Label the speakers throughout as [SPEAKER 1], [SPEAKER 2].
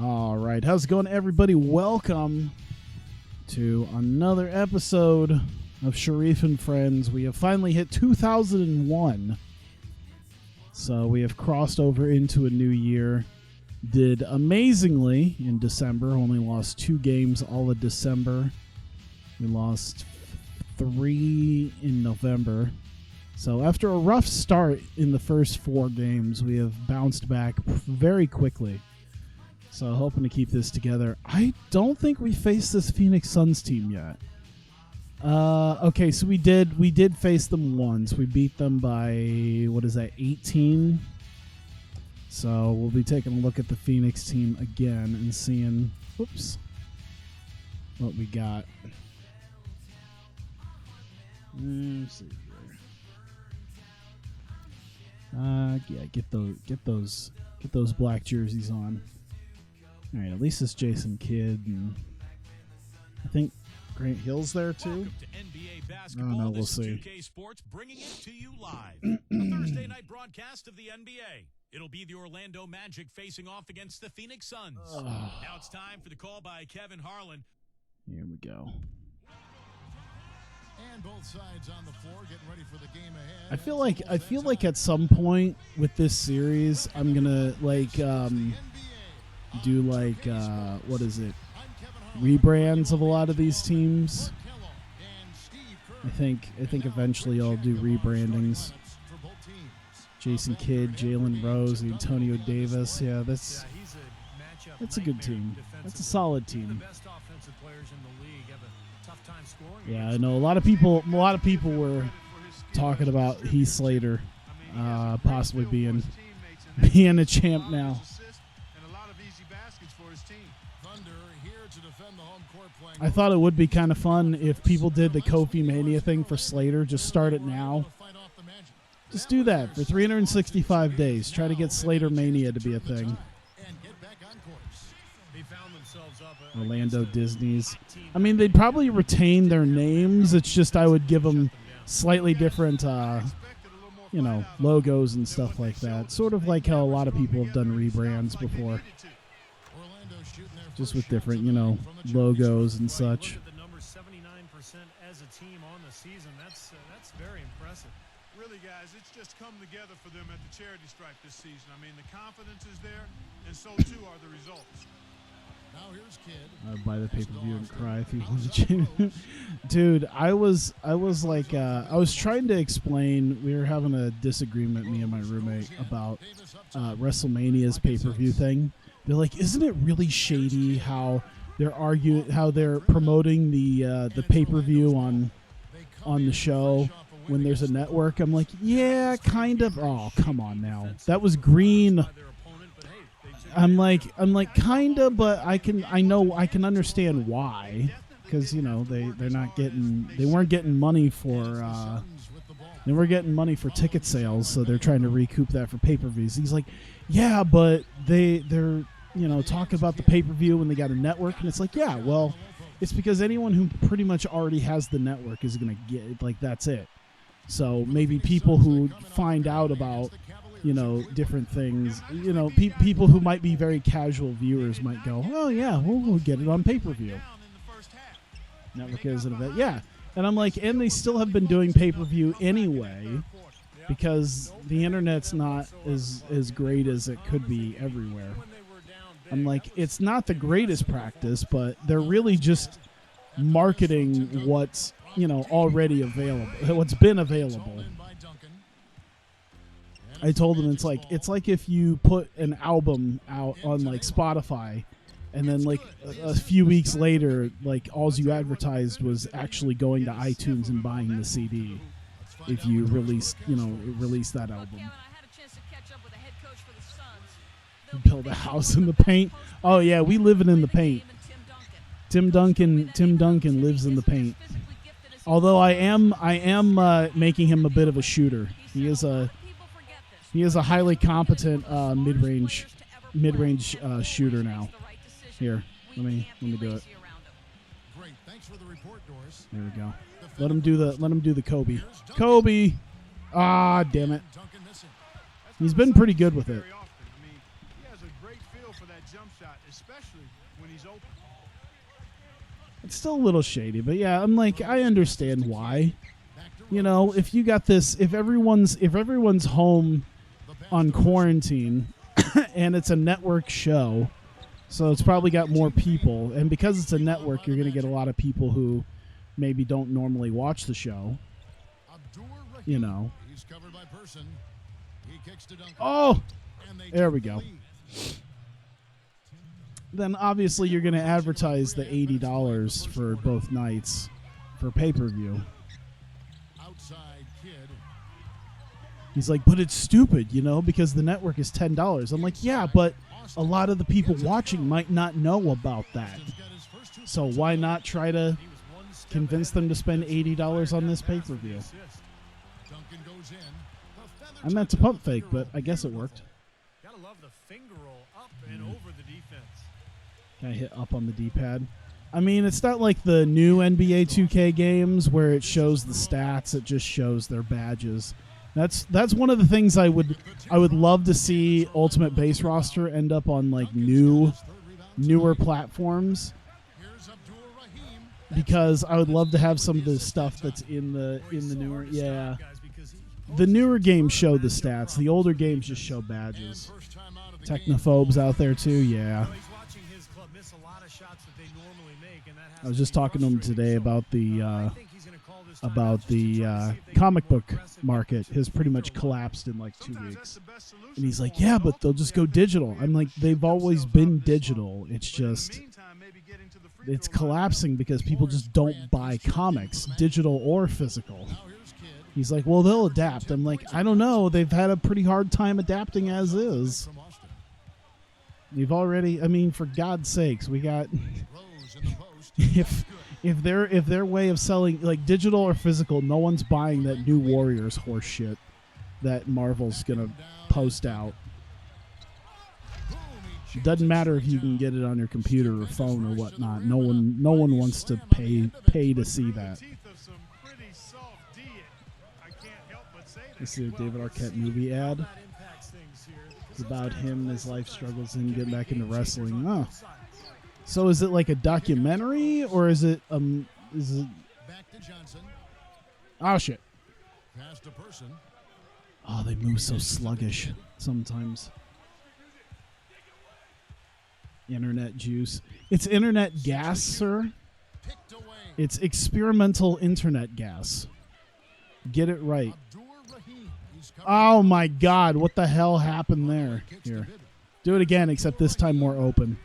[SPEAKER 1] All right, how's it going, everybody? Welcome to another episode of Sharif and Friends. We have finally hit 2001, so we have crossed over into a new year. Did amazingly in December, only lost 2 games all of December. We lost 3 in November. So after a rough start in the first 4 games, we have bounced back very quickly. So hoping to keep this together. I don't think we faced this Phoenix Suns team yet. Okay, so we did face them once. We beat them by, what is that, 18? So we'll be taking a look at the Phoenix team again and seeing, whoops, what we got. Let's see here. Yeah, get those black jerseys on. All right, at least it's Jason Kidd, and I think Grant Hill's there too. Oh no, we'll see.
[SPEAKER 2] 2K Sports bringing it to you live. A Thursday night broadcast of the NBA. It'll be the Orlando Magic facing off against the Phoenix Suns. Now it's time for the call by Kevin Harlan.
[SPEAKER 1] Here we go.
[SPEAKER 3] And both sides on the floor getting ready for the game ahead.
[SPEAKER 1] I feel like at some point with this series, I'm gonna do what is it? Rebrands of a lot of these teams. I think eventually I'll do rebrandings. Jason Kidd, Jalen Rose, Antonio Davis. Yeah, that's a good team. That's a solid team. Yeah, I know a lot of people were talking about Heath Slater possibly being a champ now. I thought it would be kind of fun if people did the Kofi Mania thing for Slater. Just start it now. Just do that for 365 days. Try to get Slater Mania to be a thing. Orlando Disney's. I mean, they'd probably retain their names. It's just I would give them slightly different, logos and stuff like that. Sort of like how a lot of people have done rebrands before. Just with different, logos and such.
[SPEAKER 4] The number 79% as a team on the season. That's very impressive.
[SPEAKER 5] Really, guys, it's just come together for them at the charity stripe this season. I mean, the confidence is there, and so too are the results.
[SPEAKER 3] Now here's Kidd.
[SPEAKER 1] I'd buy the pay-per-view and cry if he won the championship. Dude, I was trying to explain. We were having a disagreement, me and my roommate, about WrestleMania's pay-per-view thing. They're like, isn't it really shady how they're promoting the pay-per-view on the show when there's a network? I'm like, yeah, kind of. Oh, come on now. That was green. I'm like, kind of, but I can understand why, because they weren't getting money for ticket sales, so they're trying to recoup that for pay-per-views. He's like, yeah, but they're talking about the pay-per-view when they got a network, and it's like, yeah, well, it's because anyone who pretty much already has the network is gonna get it, like, that's it. So maybe people who find out about different things, people who might be very casual viewers might go, oh yeah, we'll get it on pay-per-view. Network is an event, yeah. And I'm like, and they still have been doing pay-per-view anyway, because the internet's not as great as it could be everywhere. I'm like, it's not the greatest practice, but they're really just marketing what's already available, what's been available. I told them it's like if you put an album out on like Spotify, and then like a few weeks later, like all you advertised was actually going to iTunes and buying the CD. If you release that album. Build a house in the paint. Oh yeah, we living in the paint. Tim Duncan lives in the paint. Although I am making him a bit of a shooter. He is a highly competent mid-range shooter now. Here, let me do it. There we go. Let him do the Kobe. Kobe. Ah, damn it. He's been pretty good with it.
[SPEAKER 5] for that jump shot, especially when he's open.
[SPEAKER 1] It's still a little shady, but yeah, I'm like, I understand why. You know, if you got this, if everyone's home on quarantine and it's a network show, so it's probably got more people, and because it's a network, you're going to get a lot of people who maybe don't normally watch the show. You know. Oh, there we go. Then obviously you're going to advertise the $80 for both nights for pay-per-view. He's like, but it's stupid, you know, because the network is $10. I'm like, yeah, but a lot of the people watching might not know about that. So why not try to convince them to spend $80 on this pay-per-view? I meant to pump fake, but I guess it worked.
[SPEAKER 4] Gotta love the finger roll up and over the defense.
[SPEAKER 1] Can I hit up on the D-pad? I mean, it's not like the new NBA 2K games where it shows the stats. It just shows their badges. That's one of the things I would love to see Ultimate Base Roster end up on, like, newer platforms, because I would love to have some of the stuff that's in the newer. Yeah, the newer games show the stats. The older games just show badges. Technophobes out there too. Yeah. I was just talking to him today about the comic book market has pretty much collapsed in like 2 weeks. And he's like, yeah, but they'll just go digital. I'm like, they've always been digital. It's just, it's collapsing because people just don't buy comics, digital or physical. He's like, well, they'll adapt. I'm like, I don't know. They've had a pretty hard time adapting as is. We've already, I mean, for God's sakes, we got, if their way of selling, like, digital or physical, no one's buying that new Warriors horse shit that Marvel's gonna post out. It doesn't matter if you can get it on your computer or phone or whatnot. No one wants to pay to see that. Let's see a David Arquette movie ad. It's about him and his life struggles and getting back into wrestling. Oh. So is it like a documentary, or is it Oh shit. Oh, they move so sluggish sometimes. Internet juice. It's internet gas, sir. It's experimental internet gas. Get it right. Oh my God, what the hell happened there? Here. Do it again, except this time more open.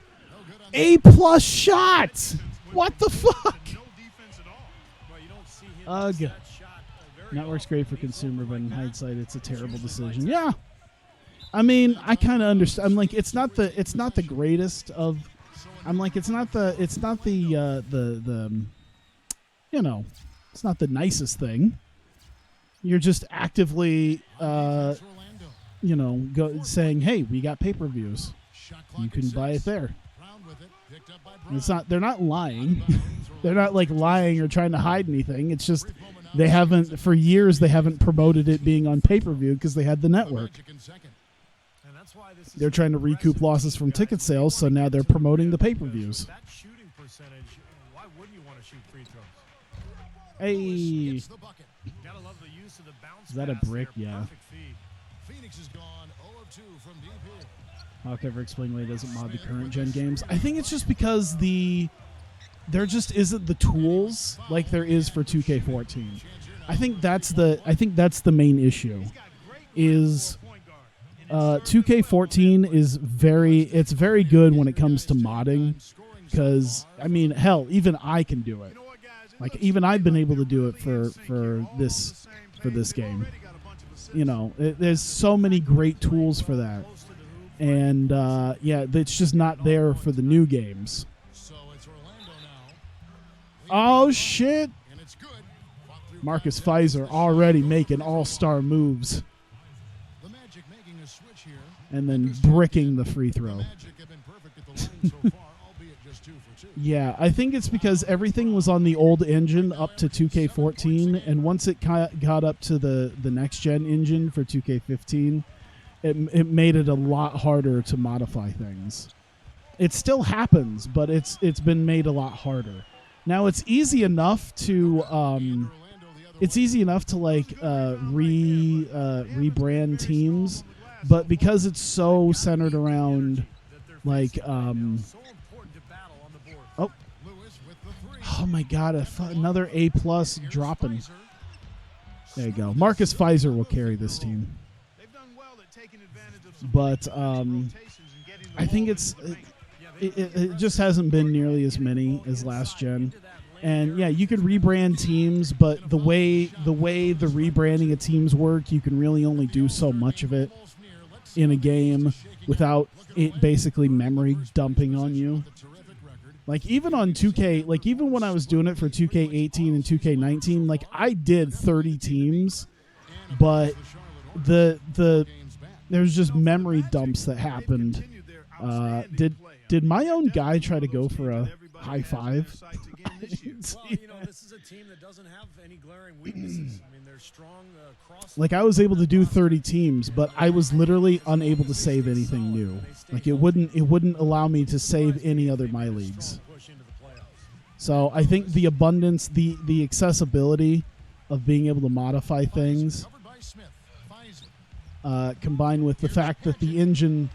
[SPEAKER 1] A+ shot! What the fuck? Ugh. Network's great for consumer, but in hindsight, it's a terrible decision. Yeah. I mean, I kind of understand. I'm like, it's not the greatest of. I'm like, it's not the you know, it's not the nicest thing. You're just actively, you know, saying, hey, we got pay-per-views. You can buy it there. It's not. They're not lying. They're not like lying or trying to hide anything. It's just they haven't, for years, they haven't promoted it being on pay-per-view because they had the network. They're trying to recoup losses from ticket sales, so now they're promoting the pay-per-views. Hey. Is that a brick? Yeah. Hawk ever explain why he doesn't mod the current gen games? I think it's just because there just isn't the tools like there is for 2K14. I think that's the main issue. Is 2K14 is very good when it comes to modding, because I mean, hell, even I can do it. Like, even I've been able to do it for this game. You know, there's so many great tools for that. And, yeah, it's just not there for the new games. Oh, shit. Marcus Pfizer already making all-star moves. And then bricking the free throw. Yeah, I think it's because everything was on the old engine up to 2K14, and once it got up to the next-gen engine for 2K15, it made it a lot harder to modify things. It still happens, but it's been made a lot harder. Now it's easy enough to like rebrand teams, but because it's so centered around like oh my god, another A+ dropping. There you go. Marcus Pfizer will carry this team. But I think it just hasn't been nearly as many as last gen. And yeah, you could rebrand teams, but the way the rebranding of teams work, you can really only do so much of it in a game without it basically memory dumping on you. Like even on 2K, like even when I was doing it for 2K18 and 2K19, like I did 30 teams, but there's just memory dumps that happened. Did my own guy try to go for a high five?
[SPEAKER 4] Well, you know, this is a team that doesn't have any glaring weaknesses. I mean, they're strong cross.
[SPEAKER 1] Like I was able to do 30 teams, but I was literally unable to save anything new. Like it wouldn't allow me to save any other my leagues. So I think the abundance, the accessibility of being able to modify things, combined with the fact that the engine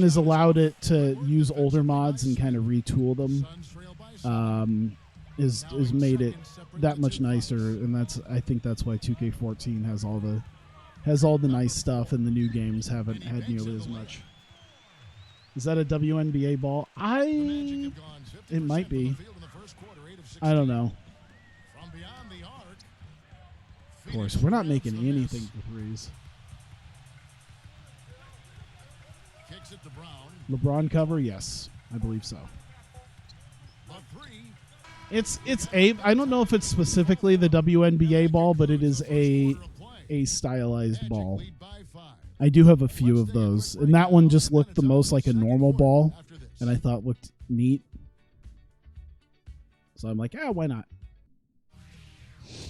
[SPEAKER 1] has allowed it to use older mods and kind of retool them, is made it that much nicer, and I think that's why 2K14 has all the nice stuff, and the new games haven't had nearly as much. Is that a WNBA ball? It might be. I don't know. Of course, we're not making anything for threes. LeBron cover? Yes, I believe so. It's I don't know if it's specifically the WNBA ball, but it is a stylized ball. I do have a few of those, and that one just looked the most like a normal ball, and I thought looked neat. So I'm like, why not?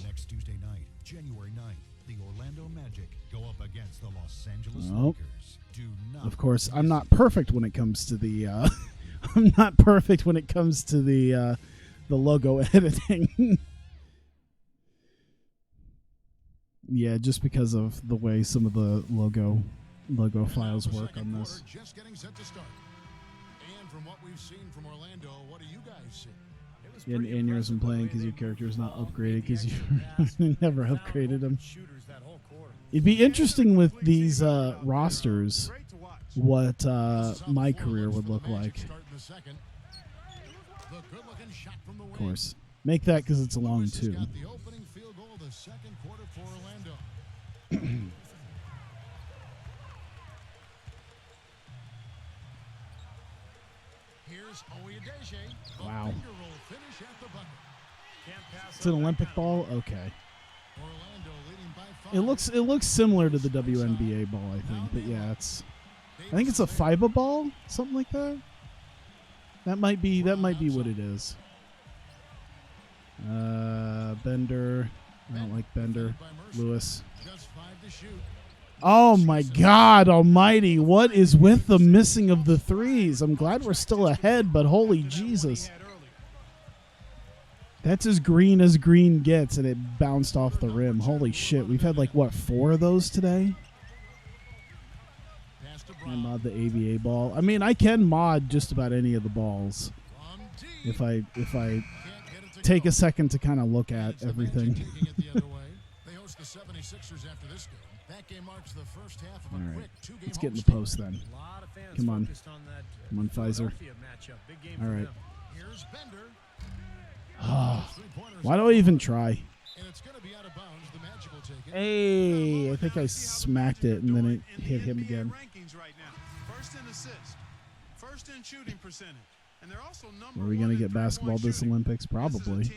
[SPEAKER 3] Next Tuesday night, January 9th, the Orlando Magic go up against the Los Angeles Lakers.
[SPEAKER 1] Of course, I'm not perfect when it comes to the I'm not perfect when it comes to the logo editing. Yeah, just because of the way some of the logo files work on this.
[SPEAKER 3] Just getting set to start. And from what we've seen from Orlando, what do you guys see?
[SPEAKER 1] You had an aneurysm playing because your character is not upgraded because you never upgraded him. It'd be interesting with these rosters what my career would look like. Of course. Make that because it's a long two. Wow. It's an Olympic ball? Okay. It looks similar to the WNBA ball, I think, but yeah, I think it's a FIBA ball, something like that. That might be what it is. Bender. I don't like Bender. Lewis. Oh my God almighty, what is with the missing of the threes? I'm glad we're still ahead, but holy Jesus. That's as green gets, and it bounced off the rim. Holy shit, we've had like, what, 4 of those today? I mod the ABA ball. I mean, I can mod just about any of the balls if I take a second to kind of look at everything. All right, let's get in the post then. Come on. Come on, Pfizer. All right. Why do I even try? Hey, I think I smacked it and then it hit him again. Are we going to get basketball this Olympics? Probably.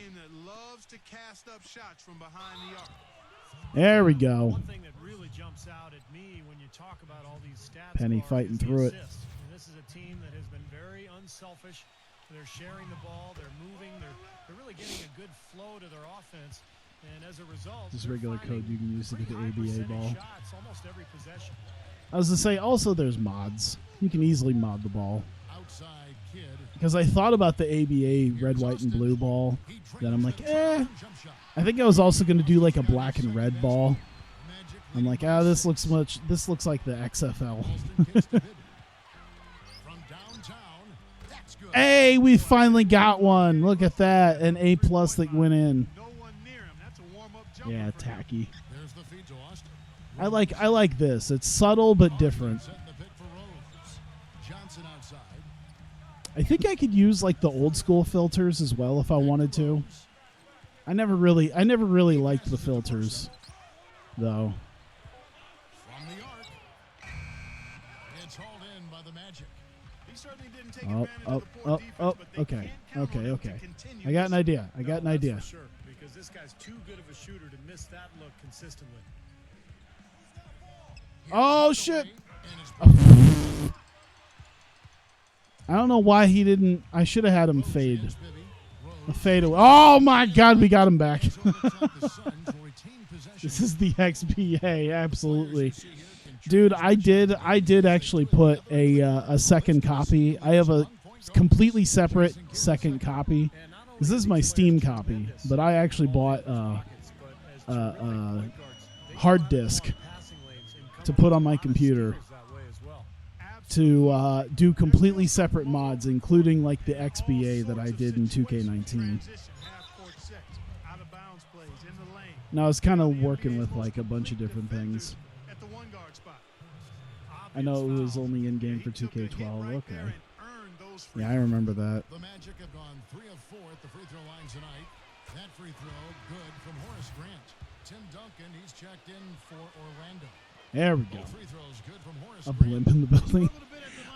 [SPEAKER 1] There we go.
[SPEAKER 4] One thing that really jumps out at me when you talk about all these stats,
[SPEAKER 1] Penny fighting through it.
[SPEAKER 4] This is a team that has been very unselfish. They're sharing the ball. They're moving. They're really getting a good flow to their offense. And as a result,
[SPEAKER 1] this is regular code you can use to get the ABA ball.
[SPEAKER 4] Shots almost every possession.
[SPEAKER 1] I was to say, also there's mods. You can easily mod the ball. Because I thought about the ABA red, white, and blue ball. Then I'm like, I think I was also going to do like a black and red ball. I'm like, this looks like the XFL. Hey, we finally got one. Look at that. An A+ that went in. Yeah, tacky. I like this. It's subtle but different. I think I could use like the old school filters as well if I wanted to. I never really liked the filters though. Oh, okay. I got an idea.
[SPEAKER 4] Sure, because this guy's too good of a shooter to miss that look consistently.
[SPEAKER 1] Oh shit. I don't know why he didn't. I should have had him fade. A fade away. Oh my God, we got him back. This is the XBA, absolutely. Dude, I did actually put a second copy. I have a completely separate second copy. Because this is my Steam copy. But I actually bought a hard disk to put on my computer to do completely separate mods, including like the XBA that I did in 2K19. Now I was kind of working with like a bunch of different things. I know it was only in game for 2K12. Okay. Yeah, I remember that.
[SPEAKER 3] The Magic have gone 3 of 4 at the free throw line tonight. That free throw good from Horace Grant. Tim Duncan, he's checked in for Orlando.
[SPEAKER 1] There we go. A blimp in the building.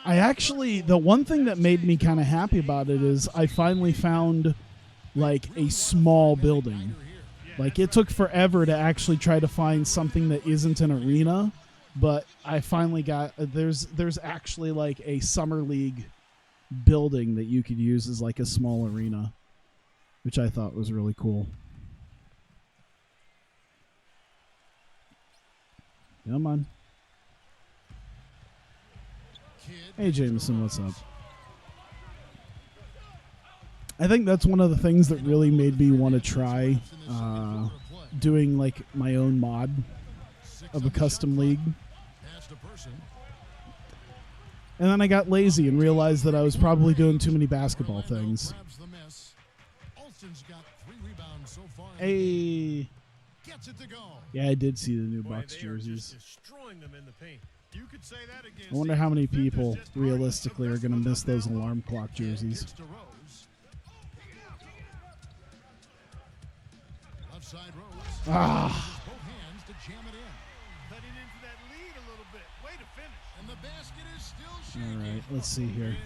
[SPEAKER 1] I actually, the one thing that made me kind of happy about it is I finally found like a small building. Like it took forever to actually try to find something that isn't an arena, but I finally got, there's actually like a summer league building that you could use as like a small arena, which I thought was really cool. Come on. Hey, Jameson, what's up? I think that's one of the things that really made me want to try doing like my own mod of a custom league. And then I got lazy and realized that I was probably doing too many basketball things. Hey. Yeah, I did see the new Bucks jerseys. I wonder how many people realistically are going to miss those alarm clock jerseys. Ah. All right, let's see here.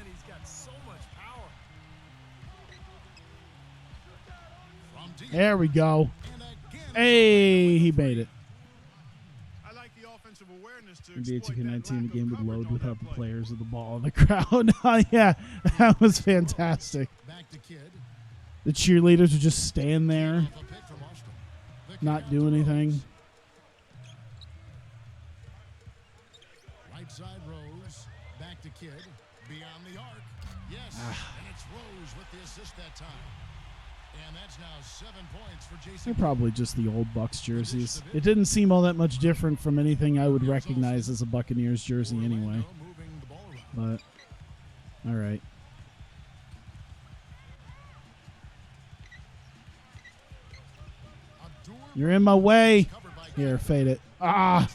[SPEAKER 1] There we go. Hey, he made it. NBA 2K19, the game would load without the players or the ball in the crowd. Oh, yeah, that was fantastic. The cheerleaders would just stand there, not do anything.
[SPEAKER 3] Right side Rose, back to Kidd, beyond the arc. Yes, and it's Rose with the assist that time. And that's now 7 points for Jason.
[SPEAKER 1] They're probably just the old Bucks jerseys. It didn't seem all that much different from anything I would recognize as a Buccaneers jersey anyway. But, all right. You're in my way. Here, fade it. Ah!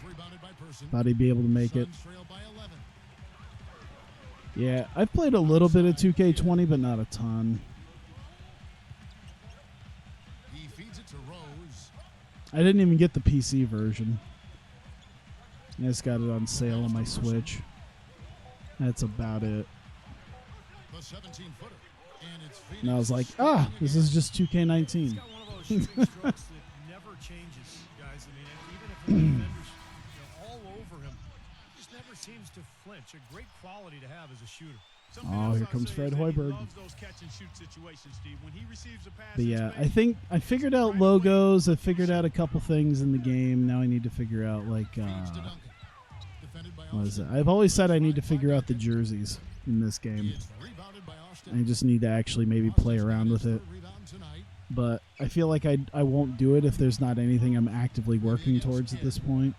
[SPEAKER 1] Thought he'd be able to make it. Yeah, I've played a little bit of 2K20, but not a ton. I didn't even get the PC version. I just got it on sale on my Switch. That's about it. And I was like, this is just 2K19.
[SPEAKER 4] All over him, just never seems to flinch. A great quality to have as a shooter.
[SPEAKER 1] Oh, here comes Fred Hoiberg. But yeah, I think I figured out logos. I figured out a couple things in the game. Now I need to figure out like What is it? I've always said I need to figure out the jerseys in this game. I just need to actually maybe play around with it. But I feel like I won't do it if there's not anything I'm actively working towards at this point.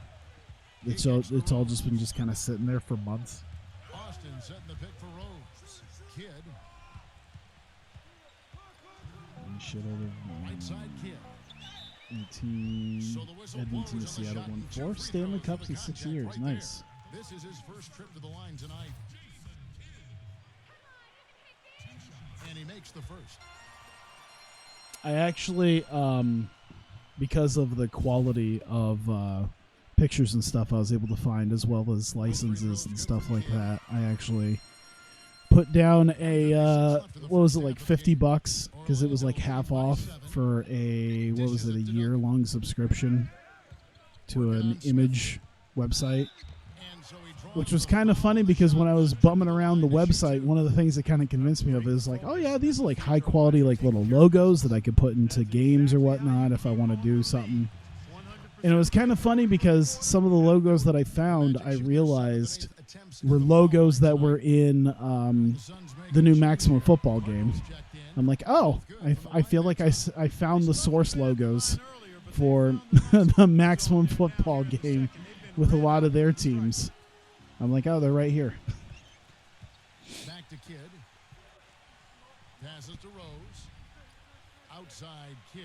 [SPEAKER 1] It's all just been just kind of sitting there for months.
[SPEAKER 3] Austin setting the pick for Rose. Kidd.
[SPEAKER 1] Shit out
[SPEAKER 3] Right side Kidd.
[SPEAKER 1] 18. Edmonton to Seattle won 4 Stanley Cups in 6 years. Nice.
[SPEAKER 3] This is his first trip to the line tonight. And he makes the first.
[SPEAKER 1] I actually, because of the quality of pictures and stuff I was able to find, as well as licenses and stuff like that, I actually put down a, what was it, like $50, because it was like half off for a, what was it, a year-long subscription to an image website. Which was kind of funny because when I was bumming around the website, one of the things that kind of convinced me of it is like, oh yeah, these are like high quality like little logos that I could put into games or whatnot if I want to do something. And it was kind of funny because some of the logos that I found, I realized were logos that were in the new Maximum Football game. I'm like, oh, I feel like I found the source logos for the Maximum Football game with a lot of their teams. I'm like, oh, they're right here.
[SPEAKER 3] Back to Kidd. Passes to Rose. Outside Kidd.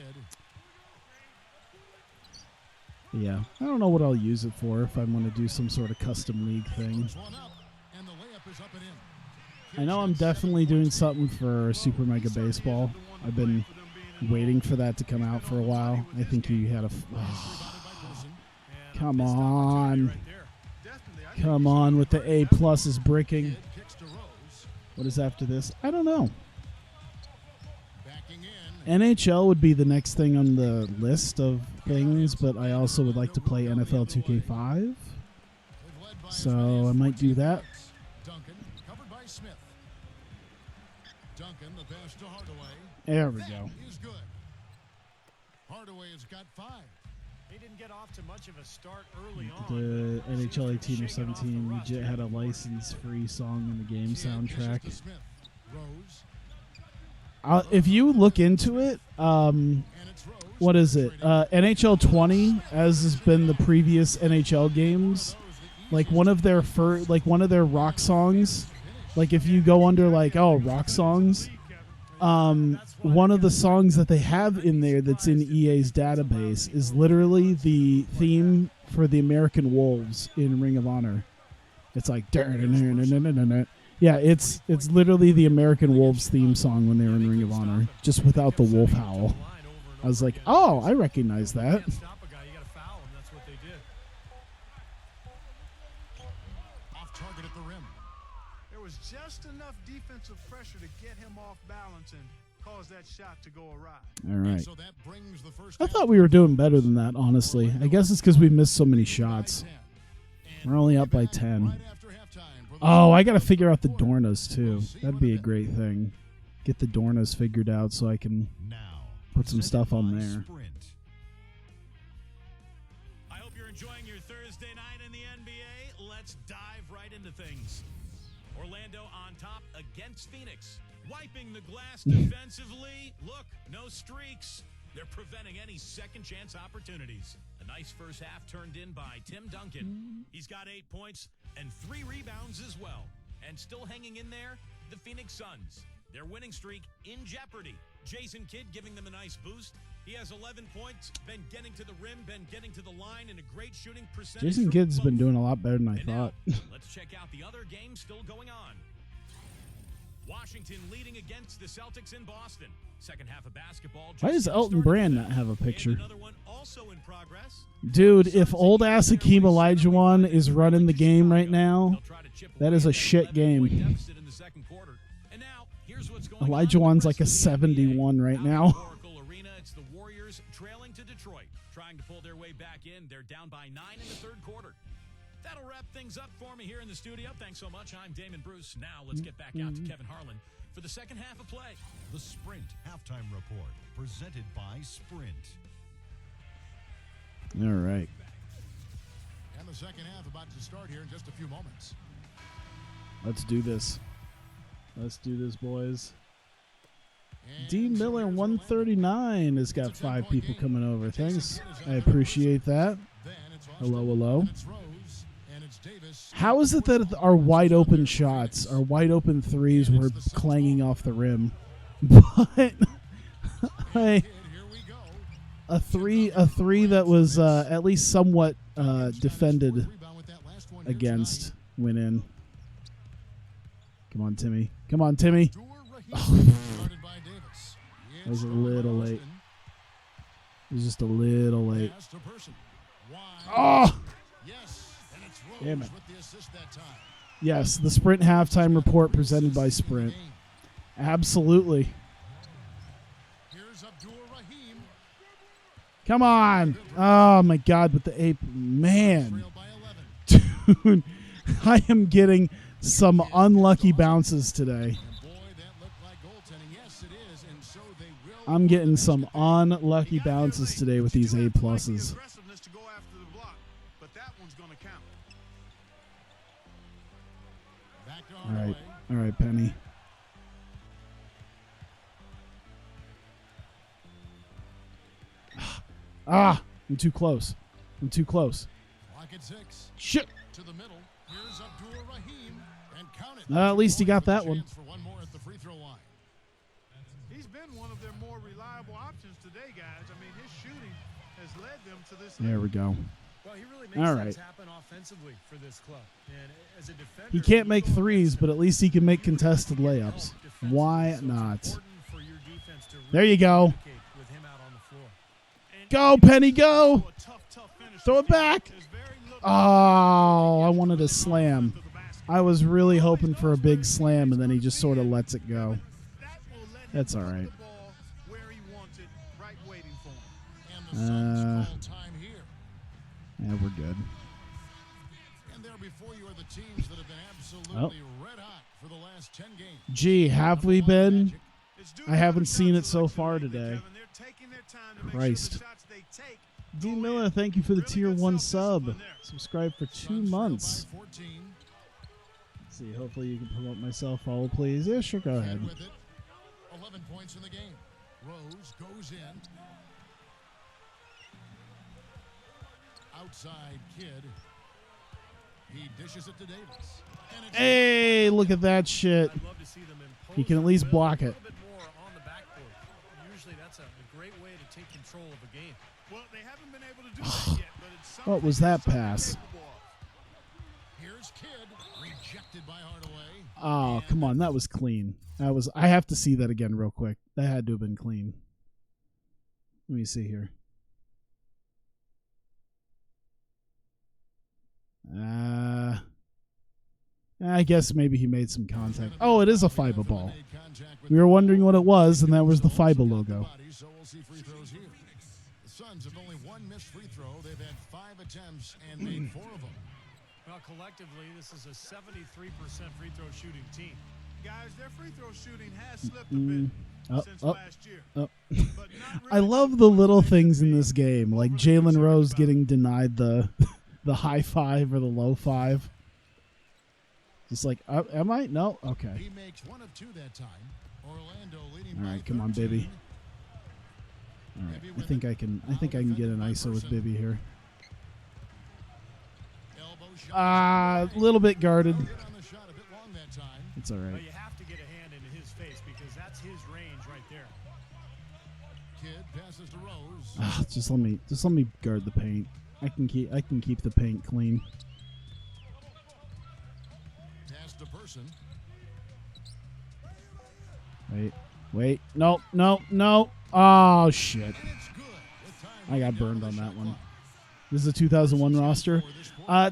[SPEAKER 1] Yeah, I don't know what I'll use it for if I want to do some sort of custom league thing.
[SPEAKER 3] One up, and the layup is up and in.
[SPEAKER 1] I know I'm definitely doing something for Super Mega Baseball. I've been waiting for that to come out for a while. I think you had a... come on. Come on with the A+ is bricking. What is after this? I don't know. NHL would be the next thing on the list of things, but I also would like to play NFL 2K5. So I might do that.
[SPEAKER 3] Duncan, covered by Smith. Duncan, the pass to Hardaway.
[SPEAKER 1] There we go.
[SPEAKER 3] He's good. Hardaway has got 5.
[SPEAKER 4] He didn't get off to much of a start early on.
[SPEAKER 1] The NHL 18 or 17 legit had a license-free song in the game soundtrack. If you look into it, what is it? NHL 20, as has been the previous NHL games, like one of their rock songs. Like if you go under like rock songs, one of the songs that they have in there that's in EA's database is literally the theme for the American Wolves in Ring of Honor. It's like yeah, it's literally the American Wolves theme song when they were in Ring of Honor, just without the wolf howl. I was like, oh, I recognize that.
[SPEAKER 3] Off target at the rim.
[SPEAKER 5] There was just enough defensive pressure to get him off balance and cause that shot to go awry.
[SPEAKER 1] All right.
[SPEAKER 3] So that brings the first
[SPEAKER 1] I thought we were doing better than that, honestly. I guess it's because we missed so many shots. We're only up by 10. Oh, I got to figure out the Dornas, too. That'd be a great thing. Get the Dornas figured out so I can put some stuff on there.
[SPEAKER 2] I hope you're enjoying your Thursday night in the NBA. Let's dive right into things. Orlando on top against Phoenix. Wiping the glass defensively. Look, no streaks. They're preventing any second chance opportunities. A nice first half turned in by Tim Duncan. He's got 8 points and 3 rebounds as well. And still hanging in there, the Phoenix Suns. Their winning streak in jeopardy. Jason Kidd giving them a nice boost. He has 11 points, been getting to the rim, been getting to the line, and a great shooting percentage.
[SPEAKER 1] Jason Kidd's been doing a lot better than I thought.
[SPEAKER 2] Now, let's check out the other games still going on. Washington leading against the Celtics in Boston. Second half of basketball.
[SPEAKER 1] Why does Elton Brand not have a picture?
[SPEAKER 2] Another one also in progress.
[SPEAKER 1] Dude, if old-ass Hakeem Olajuwon is running the game right now, that is a shit game. Olajuwon's like a 71 right now.
[SPEAKER 2] Oracle Arena, it's the Warriors trailing to Detroit. Trying to pull their way back in. They're down by 9 in the third quarter. That'll wrap things up for me here in the studio. Thanks so much. I'm Damon Bruce. Now let's get back out to Kevin Harlan for the second half of play.
[SPEAKER 6] The Sprint Halftime Report, presented by Sprint.
[SPEAKER 1] All right.
[SPEAKER 3] And the second half about to start here in just a few moments.
[SPEAKER 1] Let's do this. Let's do this, boys.
[SPEAKER 3] And
[SPEAKER 1] D Miller
[SPEAKER 3] so here's
[SPEAKER 1] 139 has got 5 people coming over. Thanks. I appreciate that.
[SPEAKER 3] Then it's
[SPEAKER 1] Hello,
[SPEAKER 3] Austin,
[SPEAKER 1] hello.
[SPEAKER 3] and it's Rose, and it's Davis.
[SPEAKER 1] How is it that our wide open shots, our wide open threes were clanging off the rim? But
[SPEAKER 3] Here we go.
[SPEAKER 1] a three that was at least somewhat defended
[SPEAKER 3] Rebound with that last one here
[SPEAKER 1] against went in. Come on, Timmy. Come on, Timmy.
[SPEAKER 3] tonight. Guarded by Davis.
[SPEAKER 1] That was a
[SPEAKER 3] It's
[SPEAKER 1] little
[SPEAKER 3] Austin.
[SPEAKER 1] late. It was just a little late.
[SPEAKER 3] Pass to Person. Wide.
[SPEAKER 1] Oh!
[SPEAKER 3] Yes, and it's Rose
[SPEAKER 1] Damn it.
[SPEAKER 3] with the assist that time.
[SPEAKER 1] Yes, the Sprint halftime report presented by Sprint. Absolutely.
[SPEAKER 3] Here's Abdul Rahim.
[SPEAKER 1] Come on. Oh, my God, with the ape. Man.
[SPEAKER 3] Trail by 11.
[SPEAKER 1] Dude, I am getting some unlucky bounces today.
[SPEAKER 3] And boy, that looked like goaltending. Yes, it is, and so they will.
[SPEAKER 1] I'm getting some unlucky bounces today with these A pluses.
[SPEAKER 5] Aggressiveness to go after the block, but that one's going to count.
[SPEAKER 3] Back to
[SPEAKER 1] All right.
[SPEAKER 3] Hardaway.
[SPEAKER 1] All right, Penny. Ah, I'm too close. I'm too close.
[SPEAKER 3] Clock at 6.
[SPEAKER 1] Shit.
[SPEAKER 3] To the middle. Here's Abdul Rahim. And count it.
[SPEAKER 1] At least he got that one.
[SPEAKER 3] Chance for one more at the free throw line.
[SPEAKER 5] He's been one of their more reliable options today, guys. I mean, his shooting has led them to this.
[SPEAKER 1] There we go.
[SPEAKER 4] Well, he really makes
[SPEAKER 1] All
[SPEAKER 4] things
[SPEAKER 1] right.
[SPEAKER 4] happen offensively for this club. And as a defender,
[SPEAKER 1] He can't make
[SPEAKER 4] you go
[SPEAKER 1] threes,
[SPEAKER 4] against
[SPEAKER 1] but
[SPEAKER 4] him.
[SPEAKER 1] at least he can make contested
[SPEAKER 4] You
[SPEAKER 1] layups.
[SPEAKER 4] help defensively,
[SPEAKER 1] Why
[SPEAKER 4] so it's
[SPEAKER 1] not?
[SPEAKER 4] important for your defense to
[SPEAKER 1] There you go.
[SPEAKER 4] communicate with him out on the floor.
[SPEAKER 1] Go, Penny, go.
[SPEAKER 5] A tough finish.
[SPEAKER 1] Throw it back.
[SPEAKER 5] There's very little
[SPEAKER 1] Oh, I wanted a slam. I was really hoping for a big slam, and then he just sort of lets it go.
[SPEAKER 5] that will let him
[SPEAKER 1] That's all
[SPEAKER 5] put
[SPEAKER 1] right.
[SPEAKER 5] the ball where he wants it, right waiting for him.
[SPEAKER 3] And the Suns call time here.
[SPEAKER 1] Yeah, we're good.
[SPEAKER 3] And there before you are the teams that have been absolutely
[SPEAKER 1] Oh.
[SPEAKER 3] red hot for the last 10 games.
[SPEAKER 1] Gee, have we been?
[SPEAKER 5] It's due
[SPEAKER 1] I
[SPEAKER 5] to
[SPEAKER 1] haven't
[SPEAKER 5] the
[SPEAKER 1] seen
[SPEAKER 5] shot
[SPEAKER 1] it so
[SPEAKER 5] selection
[SPEAKER 1] far
[SPEAKER 5] lately,
[SPEAKER 1] today.
[SPEAKER 5] Kevin. They're taking their time to make
[SPEAKER 1] Christ.
[SPEAKER 5] sure the shots they take
[SPEAKER 1] D.
[SPEAKER 5] go
[SPEAKER 1] Miller,
[SPEAKER 5] in.
[SPEAKER 1] thank you for the
[SPEAKER 5] Really
[SPEAKER 1] tier
[SPEAKER 5] good
[SPEAKER 1] 1
[SPEAKER 5] self-discipline
[SPEAKER 1] sub.
[SPEAKER 5] there.
[SPEAKER 1] Subscribe for 2
[SPEAKER 3] Suns trail by
[SPEAKER 1] months.
[SPEAKER 3] 14.
[SPEAKER 1] Let's see, hopefully you can promote my self-follow, please. Yeah, sure, go ahead.
[SPEAKER 3] And with it, 11 points in the game. Rose goes in. Outside Kid. He dishes it to Davis. And it's
[SPEAKER 1] Hey, look at that shit.
[SPEAKER 4] I'd love to see them impose
[SPEAKER 1] He can at
[SPEAKER 4] their
[SPEAKER 1] least
[SPEAKER 4] will
[SPEAKER 1] block
[SPEAKER 4] a
[SPEAKER 1] it.
[SPEAKER 4] little bit more on the backboard. Usually that's a great way to take control of a game.
[SPEAKER 5] Well, they haven't been able to do that yet, but it's something
[SPEAKER 1] What was that
[SPEAKER 5] they're
[SPEAKER 1] pass?
[SPEAKER 5] capable of.
[SPEAKER 3] Here's Kidd. Rejected by Hardaway.
[SPEAKER 1] Oh, come on. That was clean. I have to see that again real quick. That had to have been clean. Let me see here. I guess maybe he made some contact. Oh, it is a FIBA ball. We were wondering what it was, and that was the FIBA logo.
[SPEAKER 3] So we'll see free throws here. The Suns have only one missed free throw. They've had 5 attempts and made 4 of them.
[SPEAKER 4] Well, collectively, this is a 73% free throw shooting team.
[SPEAKER 5] Guys, their free throw shooting has slipped a bit since last year.
[SPEAKER 1] Oh.
[SPEAKER 5] But not
[SPEAKER 1] I
[SPEAKER 5] really
[SPEAKER 1] love the little things in this game, like Jalen Rose getting denied the high 5 or the low 5. Just like, am I? No? Okay.
[SPEAKER 3] He makes 1 of 2 that time. Orlando leading
[SPEAKER 1] All
[SPEAKER 3] by
[SPEAKER 1] right, come on,
[SPEAKER 3] 13.
[SPEAKER 1] Bibby. All right, I think I can get an ISO with Bibby here.
[SPEAKER 3] Elbow shot.
[SPEAKER 1] A little bit guarded.
[SPEAKER 3] Hit on the shot a bit long that time.
[SPEAKER 1] It's all
[SPEAKER 4] But
[SPEAKER 1] right.
[SPEAKER 4] you have to get a hand into his face because that's his range right there.
[SPEAKER 3] Kidd passes to Rose.
[SPEAKER 1] Just let me guard the paint. I can keep the paint clean.
[SPEAKER 3] Pass to Person.
[SPEAKER 1] Wait. No. Oh shit.
[SPEAKER 3] And it's good. With time
[SPEAKER 1] I got
[SPEAKER 3] running down
[SPEAKER 1] burned
[SPEAKER 3] the
[SPEAKER 1] on that
[SPEAKER 3] shot
[SPEAKER 1] one.
[SPEAKER 3] clock.
[SPEAKER 1] This is a 2001 roster.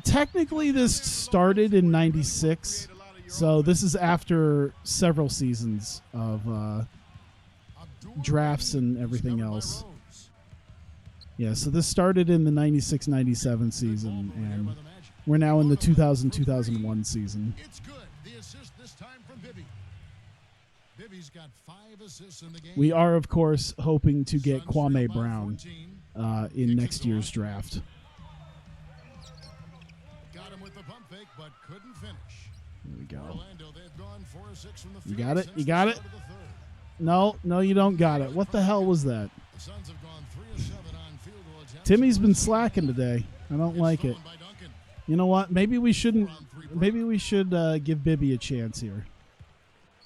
[SPEAKER 1] Technically, this started in '96, so this is after several seasons of
[SPEAKER 3] Abdul
[SPEAKER 1] drafts and
[SPEAKER 3] Rahim
[SPEAKER 1] everything
[SPEAKER 3] discovered by
[SPEAKER 1] else.
[SPEAKER 3] Rose.
[SPEAKER 1] Yeah, so this started in the 96-97 season, and we're now in the 2000-2001 season.
[SPEAKER 3] It's good. The assist this time from Bibby. Bibby's got 5 assists in the game.
[SPEAKER 1] We are, of course, hoping to get
[SPEAKER 3] Suns
[SPEAKER 1] Kwame
[SPEAKER 3] trail by
[SPEAKER 1] Brown
[SPEAKER 3] 14.
[SPEAKER 1] in next year's draft.
[SPEAKER 3] but couldn't finish.
[SPEAKER 1] There we go.
[SPEAKER 3] Orlando, they've gone 4 of 6 from the
[SPEAKER 1] You
[SPEAKER 3] field
[SPEAKER 1] got it?
[SPEAKER 3] since
[SPEAKER 1] You
[SPEAKER 3] the
[SPEAKER 1] got it?
[SPEAKER 3] start of the third.
[SPEAKER 1] No, you don't got it. What the hell was that?
[SPEAKER 3] The Suns have gone 3 of 7 on field goal attempts.
[SPEAKER 1] Timmy's been slacking today. I don't like it.
[SPEAKER 3] Stolen by Duncan.
[SPEAKER 1] You know what? Maybe we shouldn't. Maybe we should give Bibby a chance here.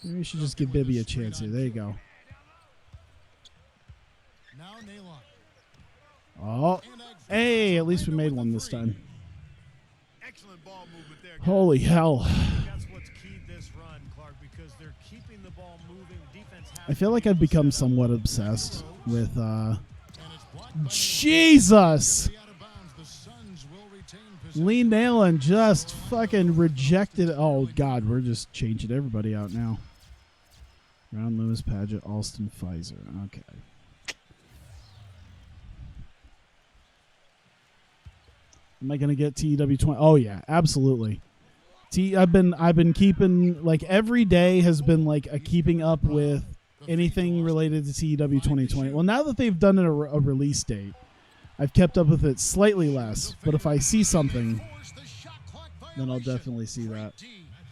[SPEAKER 1] Maybe we should just give Bibby a chance here. There you go.
[SPEAKER 3] Now Nalon.
[SPEAKER 1] Oh, hey! At least we made one this time.
[SPEAKER 5] Excellent ball movement there, guys.
[SPEAKER 1] Holy hell!
[SPEAKER 4] That's what's keyed this run, Clark, because they're keeping the ball moving. Defense has
[SPEAKER 1] I feel
[SPEAKER 4] to
[SPEAKER 1] like
[SPEAKER 4] be
[SPEAKER 1] I've
[SPEAKER 4] able to
[SPEAKER 1] become
[SPEAKER 4] set up.
[SPEAKER 1] somewhat obsessed with.
[SPEAKER 3] And it's blocked by
[SPEAKER 1] Jesus!
[SPEAKER 3] Nalon. Out of bounds. The Suns will retain possession.
[SPEAKER 1] Lee Nalen just fucking rejected. Oh God, we're just changing everybody out now. Brown, Lewis, Paget, Alston, Pfizer. Okay. Am I gonna get TW20? Oh yeah, absolutely. I've been keeping, like, every day has been like a keeping up with anything related to TEW 2020. Well, now that they've done a release date, I've kept up with it slightly less. But if I see something, then I'll definitely see that.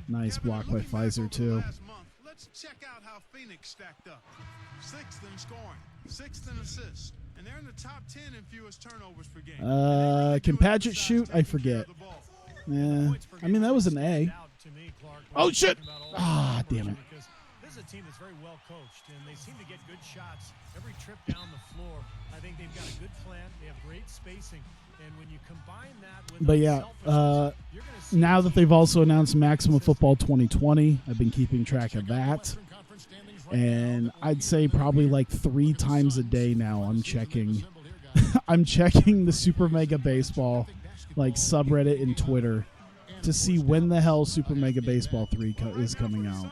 [SPEAKER 1] Nice block by Pfizer too.
[SPEAKER 5] Last month, let's check out how Phoenix stacked up. 6th in scoring, 6th in assists, and they're in the top 10 in fewest turnovers per game.
[SPEAKER 1] Can Paget shoot? I forget. Yeah, I mean that was an A. Oh shit! Ah, damn it.
[SPEAKER 4] Because this is a team that's very well coached, and they seem to get good shots every trip down the floor. I think they've got a good plan. They have great spacing, and when you combine that with
[SPEAKER 1] But yeah,
[SPEAKER 4] selfishness, you're gonna see
[SPEAKER 1] now that they've also announced Maximum Football 2020, I've been keeping track of that. And I'd say probably like 3 times a day now I'm checking I'm checking the Super Mega Baseball like subreddit and Twitter to see when the hell Super Mega Baseball 3 is coming out.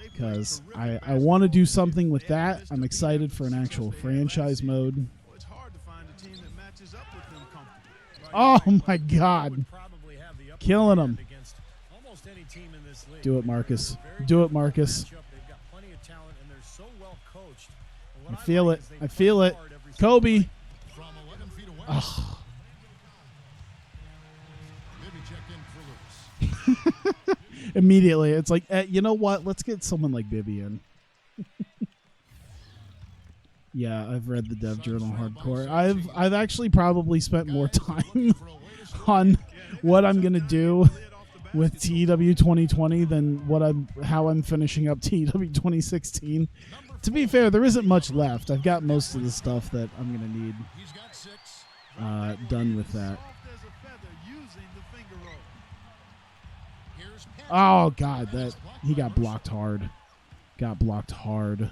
[SPEAKER 1] Because I want to do something with that. I'm excited for an actual franchise mode.
[SPEAKER 5] It's hard to find a team that matches up with them comfortably.
[SPEAKER 1] Oh my God.
[SPEAKER 4] probably have the upper
[SPEAKER 1] Killing
[SPEAKER 4] hand
[SPEAKER 1] 'em.
[SPEAKER 4] against almost any team in this league.
[SPEAKER 1] Do it, Marcus.
[SPEAKER 4] Very
[SPEAKER 1] Do it,
[SPEAKER 4] good
[SPEAKER 1] Marcus.
[SPEAKER 4] matchup. They've got plenty of talent, and they're so well coached. And
[SPEAKER 1] I
[SPEAKER 4] what
[SPEAKER 1] feel
[SPEAKER 4] like
[SPEAKER 1] it.
[SPEAKER 4] is they
[SPEAKER 1] I
[SPEAKER 4] play
[SPEAKER 1] feel it.
[SPEAKER 4] hard every single
[SPEAKER 1] Kobe.
[SPEAKER 4] play.
[SPEAKER 3] From 11 feet away.
[SPEAKER 1] Ugh.
[SPEAKER 3] Bibby checked in for Lewis.
[SPEAKER 1] Immediately, it's like, you know what? Let's get someone like Bibby in. Yeah, I've read the Dev Journal hardcore. I've actually probably spent more time on what I'm gonna do with TEW 2020 than how I'm finishing up TEW 2016. To be fair, there isn't much left. I've got most of the stuff that I'm gonna need
[SPEAKER 3] He's got 6.
[SPEAKER 1] done with that.
[SPEAKER 5] Soft as a feather using the finger roll.
[SPEAKER 3] Here's Paget.
[SPEAKER 1] Oh God, that he got blocked hard. Got blocked hard.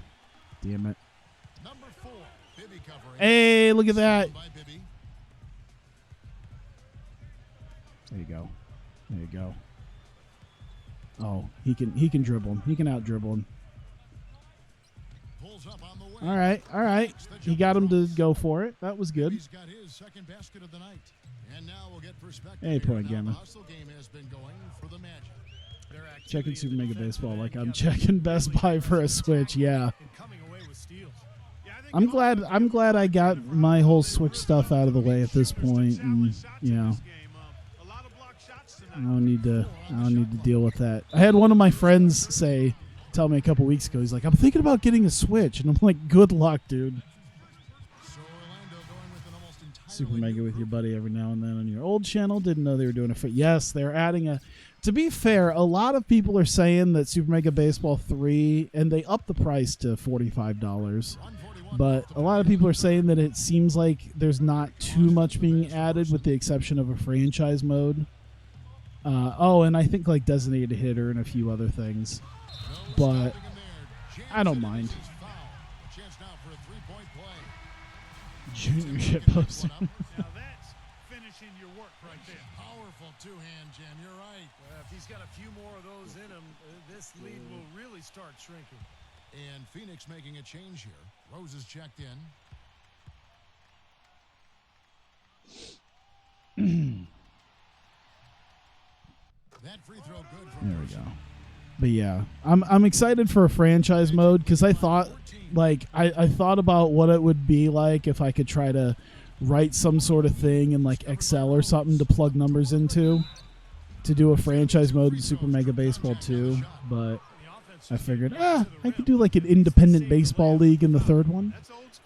[SPEAKER 1] Damn it.
[SPEAKER 3] Number 4. Bibby covering.
[SPEAKER 1] Hey, look at that.
[SPEAKER 3] By Bibby.
[SPEAKER 1] There you go. There you go. Oh, he can dribble him. He can out dribble him.
[SPEAKER 3] Pulls up on the wing.
[SPEAKER 1] All right. He got him to go for it. That was good.
[SPEAKER 3] He's got his second basket of the night. And now we'll get perspective.
[SPEAKER 1] Hey,
[SPEAKER 3] here
[SPEAKER 1] Point
[SPEAKER 3] on how
[SPEAKER 1] Gamma.
[SPEAKER 3] the hustle game has been going for the Magic.
[SPEAKER 4] Their
[SPEAKER 1] Checking
[SPEAKER 4] activity
[SPEAKER 1] Super
[SPEAKER 4] in the
[SPEAKER 1] Mega
[SPEAKER 4] defensive
[SPEAKER 1] Baseball
[SPEAKER 4] end
[SPEAKER 1] like I'm
[SPEAKER 4] kept
[SPEAKER 1] checking Best Buy for a Switch. Yeah.
[SPEAKER 4] and coming away with steals.
[SPEAKER 5] Yeah, I think
[SPEAKER 1] I'm glad I got my whole Switch stuff out of the way at this point, and you know,
[SPEAKER 5] a lot of block shots
[SPEAKER 1] I
[SPEAKER 5] tonight.
[SPEAKER 1] don't need to deal with that. I had one of my friends tell me a couple weeks ago, he's like, I'm thinking about getting a Switch, and I'm like, good luck, dude.
[SPEAKER 3] So Orlando going with an almost entirely
[SPEAKER 1] Super Mega
[SPEAKER 3] new
[SPEAKER 1] with your
[SPEAKER 3] group.
[SPEAKER 1] buddy every now and then on your old channel. Didn't know they were doing it for. Yes, they're adding a. To be fair, a lot of people are saying that Super Mega Baseball 3, and they upped the price to $45.
[SPEAKER 3] 141
[SPEAKER 1] But a lot of people are saying that it seems like there's not too much being added, with the exception of a franchise mode. And I think like designated hitter and a few other things. But I don't mind.
[SPEAKER 3] A chance now for a three-point play.
[SPEAKER 1] Junior shit poster.
[SPEAKER 5] Now that's finishing your work right there.
[SPEAKER 3] Powerful two-hand jam. You're right.
[SPEAKER 4] If he's got a few more of those in him, this lead will really start shrinking.
[SPEAKER 3] And Phoenix making a change here. Rose is checked in. That free throw good from
[SPEAKER 1] There we go. But yeah, I'm excited for a franchise mode because I thought I thought about what it would be like if I could try to write some sort of thing in like Excel or something to plug numbers into. to do a franchise mode in Super Mega Baseball 2, but I figured, I could do like an independent baseball league in the third one.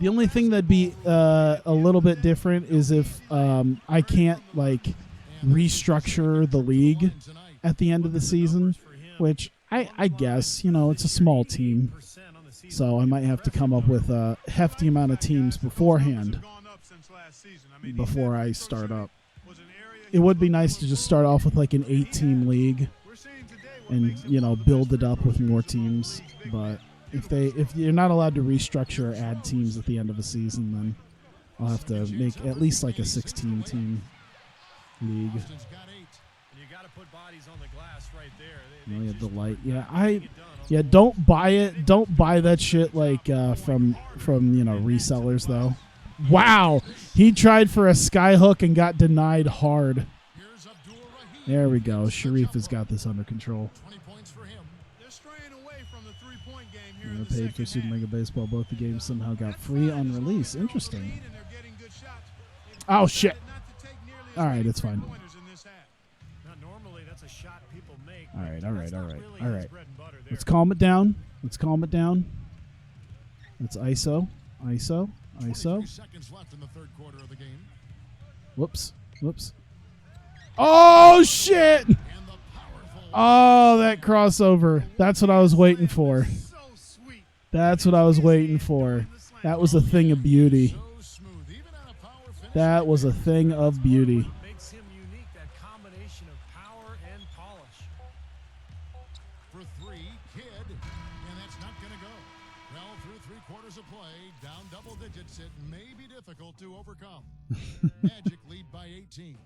[SPEAKER 1] The only thing that'd be a little bit different is if I can't like restructure the league at the end of the season, which I guess, it's a small team. So I might have to come up with a hefty amount of teams beforehand before I start up. It would be nice to just start off with like an 8-team league and, build it up with more teams. But if you're not allowed to restructure or add teams at the end of a season, then I'll have to make at least like a 16-team league. Oh, yeah, the light. Yeah, don't buy it. Don't buy that shit like from resellers though. Wow, he tried for a skyhook and got denied hard. There we go. Sharif has got this under control. Paid for Super Mega Baseball. Both the games somehow got free on release. Interesting. Oh shit! All right, it's fine. All right. Let's calm it down. Let's ISO. Whoops. Oh, shit! Oh, that crossover. That's what I was waiting for. That was a thing of beauty.
[SPEAKER 4] Makes him unique, that combination of power and polish.
[SPEAKER 3] For 3, Kidd, and that's not going to go. Well, through 3 quarters of play, down double digits, it may be difficult to overcome. Magic lead by 18.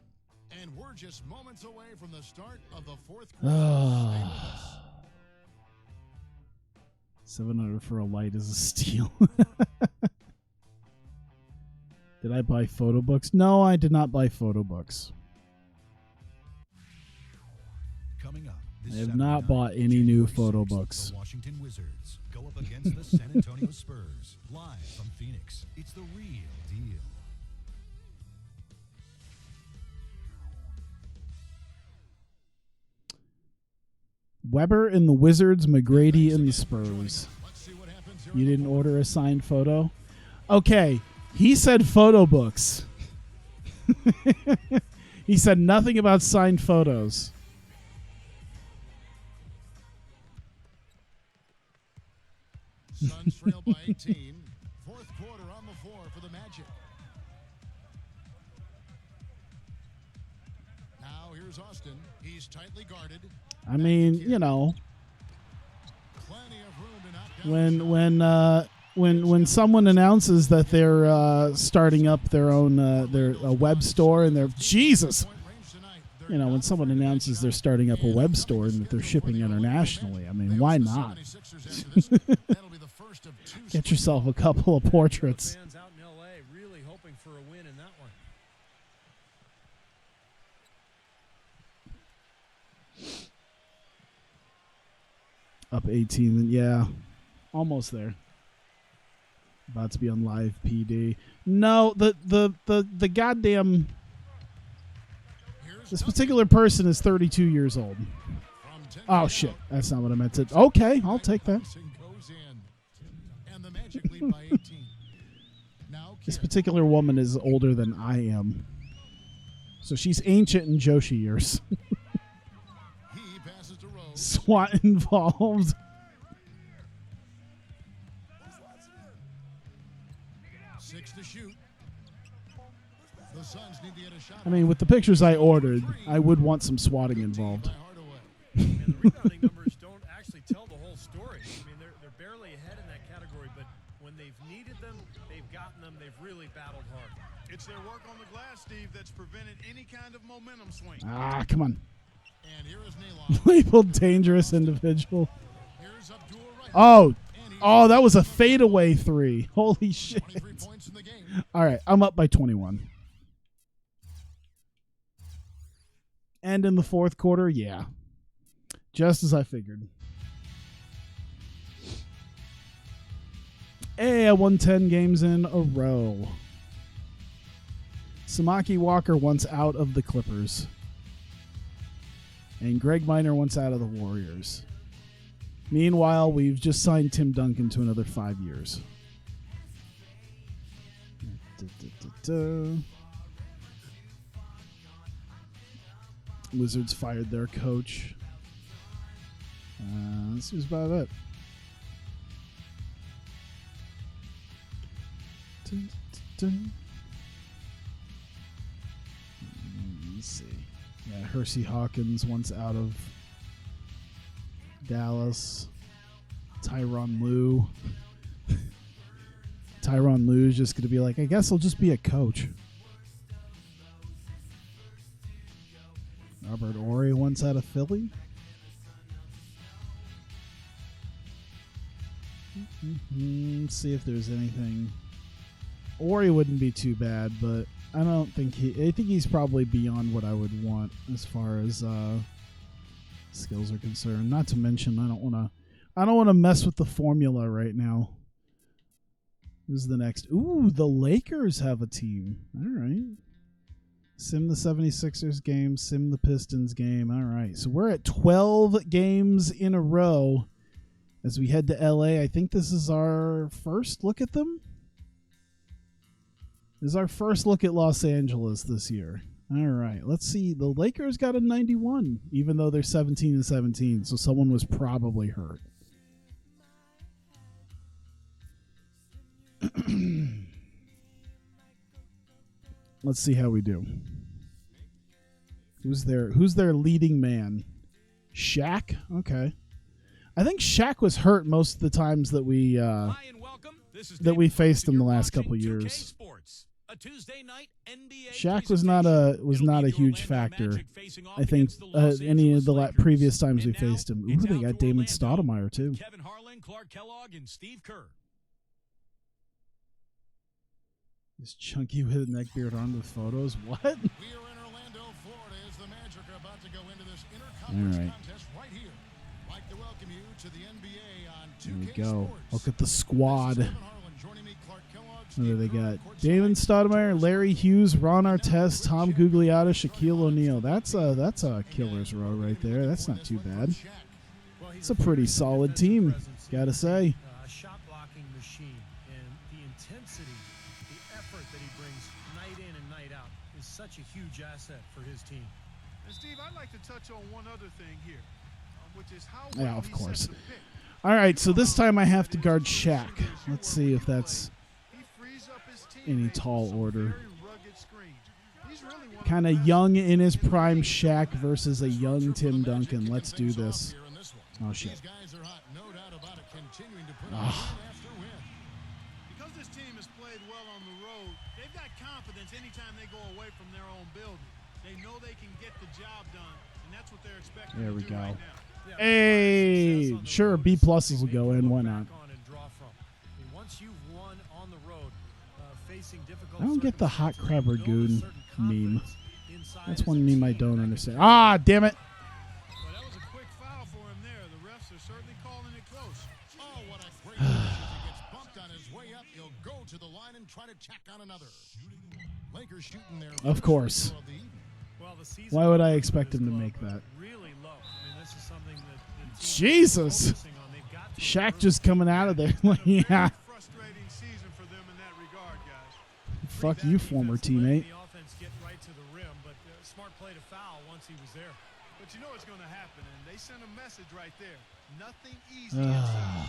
[SPEAKER 3] And we're just moments away from the start of the 4th quarter.
[SPEAKER 1] 700 for a light is a steal. Did I buy photo books? No, I did not buy photo books.
[SPEAKER 6] Coming up,
[SPEAKER 1] I have not bought any new photo books.
[SPEAKER 6] The Washington Wizards go up against the San Antonio Spurs. Live from Phoenix, it's the real deal.
[SPEAKER 1] Weber and the Wizards, McGrady and the Spurs. You didn't order a signed photo? Okay, he said photo books. He said nothing about signed photos.
[SPEAKER 3] Suns trail by 18. 4th quarter on the floor for the Magic. Now here's Austin. He's tightly guarded.
[SPEAKER 1] I mean,
[SPEAKER 3] Plenty of room to knock down
[SPEAKER 1] when someone announces that they're starting up their own a web store and they're Jesus, when someone announces they're starting up a web store and that they're shipping internationally, I mean, why not? Get yourself a couple of portraits.
[SPEAKER 4] Fans out in LA really hoping for a win in that one.
[SPEAKER 1] Up 18, yeah, almost there. About to be on live PD. No, the goddamn. This particular person is 32 years old. Oh shit, that's not what I meant to. Okay, I'll take that. This particular woman is older than I am, so she's ancient in Joshi years. SWAT involved. I mean, with the pictures I ordered, I would want some swatting involved.
[SPEAKER 4] And the rebounding numbers don't actually tell the whole story. I mean, they're barely ahead in that category, but when they've needed them, they've gotten them. They've really battled hard.
[SPEAKER 5] It's their work on the glass, Steve, that's prevented any kind of momentum swing.
[SPEAKER 1] Ah, come on.
[SPEAKER 3] And here is Nalon.
[SPEAKER 1] Labeled dangerous individual. Oh, that was a fadeaway 3. Holy shit. All right, I'm up by 21. And in the 4th quarter, yeah. Just as I figured. Hey, I won 10 games in a row. Samaki Walker wants out of the Clippers. And Greg Minor wants out of the Warriors. Meanwhile, we've just signed Tim Duncan to another 5 years. Wizards fired their coach. This was about it. Let's see. Yeah, Hersey Hawkins once out of Dallas. Tyronn Lue. Tyronn Lue is just going to be like, I guess I'll just be a coach. Robert Horry once out of Philly. See if there's anything. Horry wouldn't be too bad, but I think he's probably beyond what I would want as far as skills are concerned. Not to mention, I don't want to mess with the formula right now. This is the next. Ooh, the Lakers have a team. All right. Sim the 76ers game, sim the Pistons game. All right. So we're at 12 games in a row as we head to LA. I think this is our first look at them. This is our first look at Los Angeles this year. All right. Let's see. The Lakers got a 91, even though they're 17-17. So someone was probably hurt. Let's see how we do. Who's their leading man? Shaq? Okay. I think Shaq was hurt most of the times that we faced him the last couple years. Shaq was not a huge factor. I think any of the previous times we faced him. Ooh, they got Damon Stoudemire too.
[SPEAKER 2] Kevin Harlan, Clark Kellogg, and Steve Kerr.
[SPEAKER 1] This chunky with neckbeard on with photos. What?
[SPEAKER 3] We are in Orlando, Florida, as the Magic are about to go into this interconference contest right here. I'd like to welcome you to the NBA on 2K
[SPEAKER 1] There we go.
[SPEAKER 3] Sports.
[SPEAKER 1] Look at the squad.
[SPEAKER 3] Kevin Harlan joining me, Clark Kellogg,
[SPEAKER 1] What do they
[SPEAKER 3] Steve Kerr,
[SPEAKER 1] got?
[SPEAKER 3] courtside.
[SPEAKER 1] Damon Stoudemire, Larry Hughes, Ron Artest, Tom Gugliotta, Shaquille O'Neal. That's a killer's row right there. That's not too bad. It's a pretty solid team, gotta say.
[SPEAKER 4] A shot blocking machine, and the intensity, the effort that he brings night in and night out is such a huge asset for his team.
[SPEAKER 5] And Steve, I'd like to touch on one other thing here, which is how
[SPEAKER 1] Yeah,
[SPEAKER 5] well
[SPEAKER 1] of
[SPEAKER 5] he
[SPEAKER 1] course.
[SPEAKER 5] sets the pick.
[SPEAKER 1] All right, so this time I have to guard Shaq. Let's see if that's
[SPEAKER 5] He frees up his
[SPEAKER 1] any
[SPEAKER 5] teammates
[SPEAKER 1] tall
[SPEAKER 5] with some
[SPEAKER 1] order.
[SPEAKER 5] very rugged screens. He's really one of
[SPEAKER 1] Kind
[SPEAKER 5] the
[SPEAKER 1] of
[SPEAKER 5] best.
[SPEAKER 1] young in his prime Shaq versus a young Tim Duncan. Let's do this. Oh, shit.
[SPEAKER 3] These guys are hot, no doubt about it, continuing to put
[SPEAKER 1] Ah.
[SPEAKER 3] win after win.
[SPEAKER 5] Because this team has played well on the road, they've got confidence anytime they go away from their own building. They know they can get the job done, and that's what they're expecting
[SPEAKER 1] There
[SPEAKER 5] to
[SPEAKER 1] we
[SPEAKER 5] do
[SPEAKER 1] go.
[SPEAKER 5] right now.
[SPEAKER 1] Hey, sure, B pluses will go in. Why not? I don't get the hot crab ragoon meme. That's one meme I don't understand. Ah, damn it.
[SPEAKER 5] Well, that was a quick foul for him there. The refs are certainly calling it close.
[SPEAKER 3] Oh, what a great finish. If he gets bumped on his way up, he'll go to the line and try to check on another. Lakers shooting their
[SPEAKER 1] Of course.
[SPEAKER 3] first of the evening.
[SPEAKER 1] Why would I expect him to make that?
[SPEAKER 4] Really low. I mean, this is something that the team is
[SPEAKER 1] Jesus.
[SPEAKER 4] focusing on. They've got to
[SPEAKER 1] Shaq just coming out of there. Like, yeah.
[SPEAKER 5] Frustrating season for them in that regard, guys.
[SPEAKER 1] Fuck you, former teammate.
[SPEAKER 4] the offense get right to the rim, but smart play to foul once he was there.
[SPEAKER 5] But you know it's going to happen, and they sent a message right there. Nothing easy inside.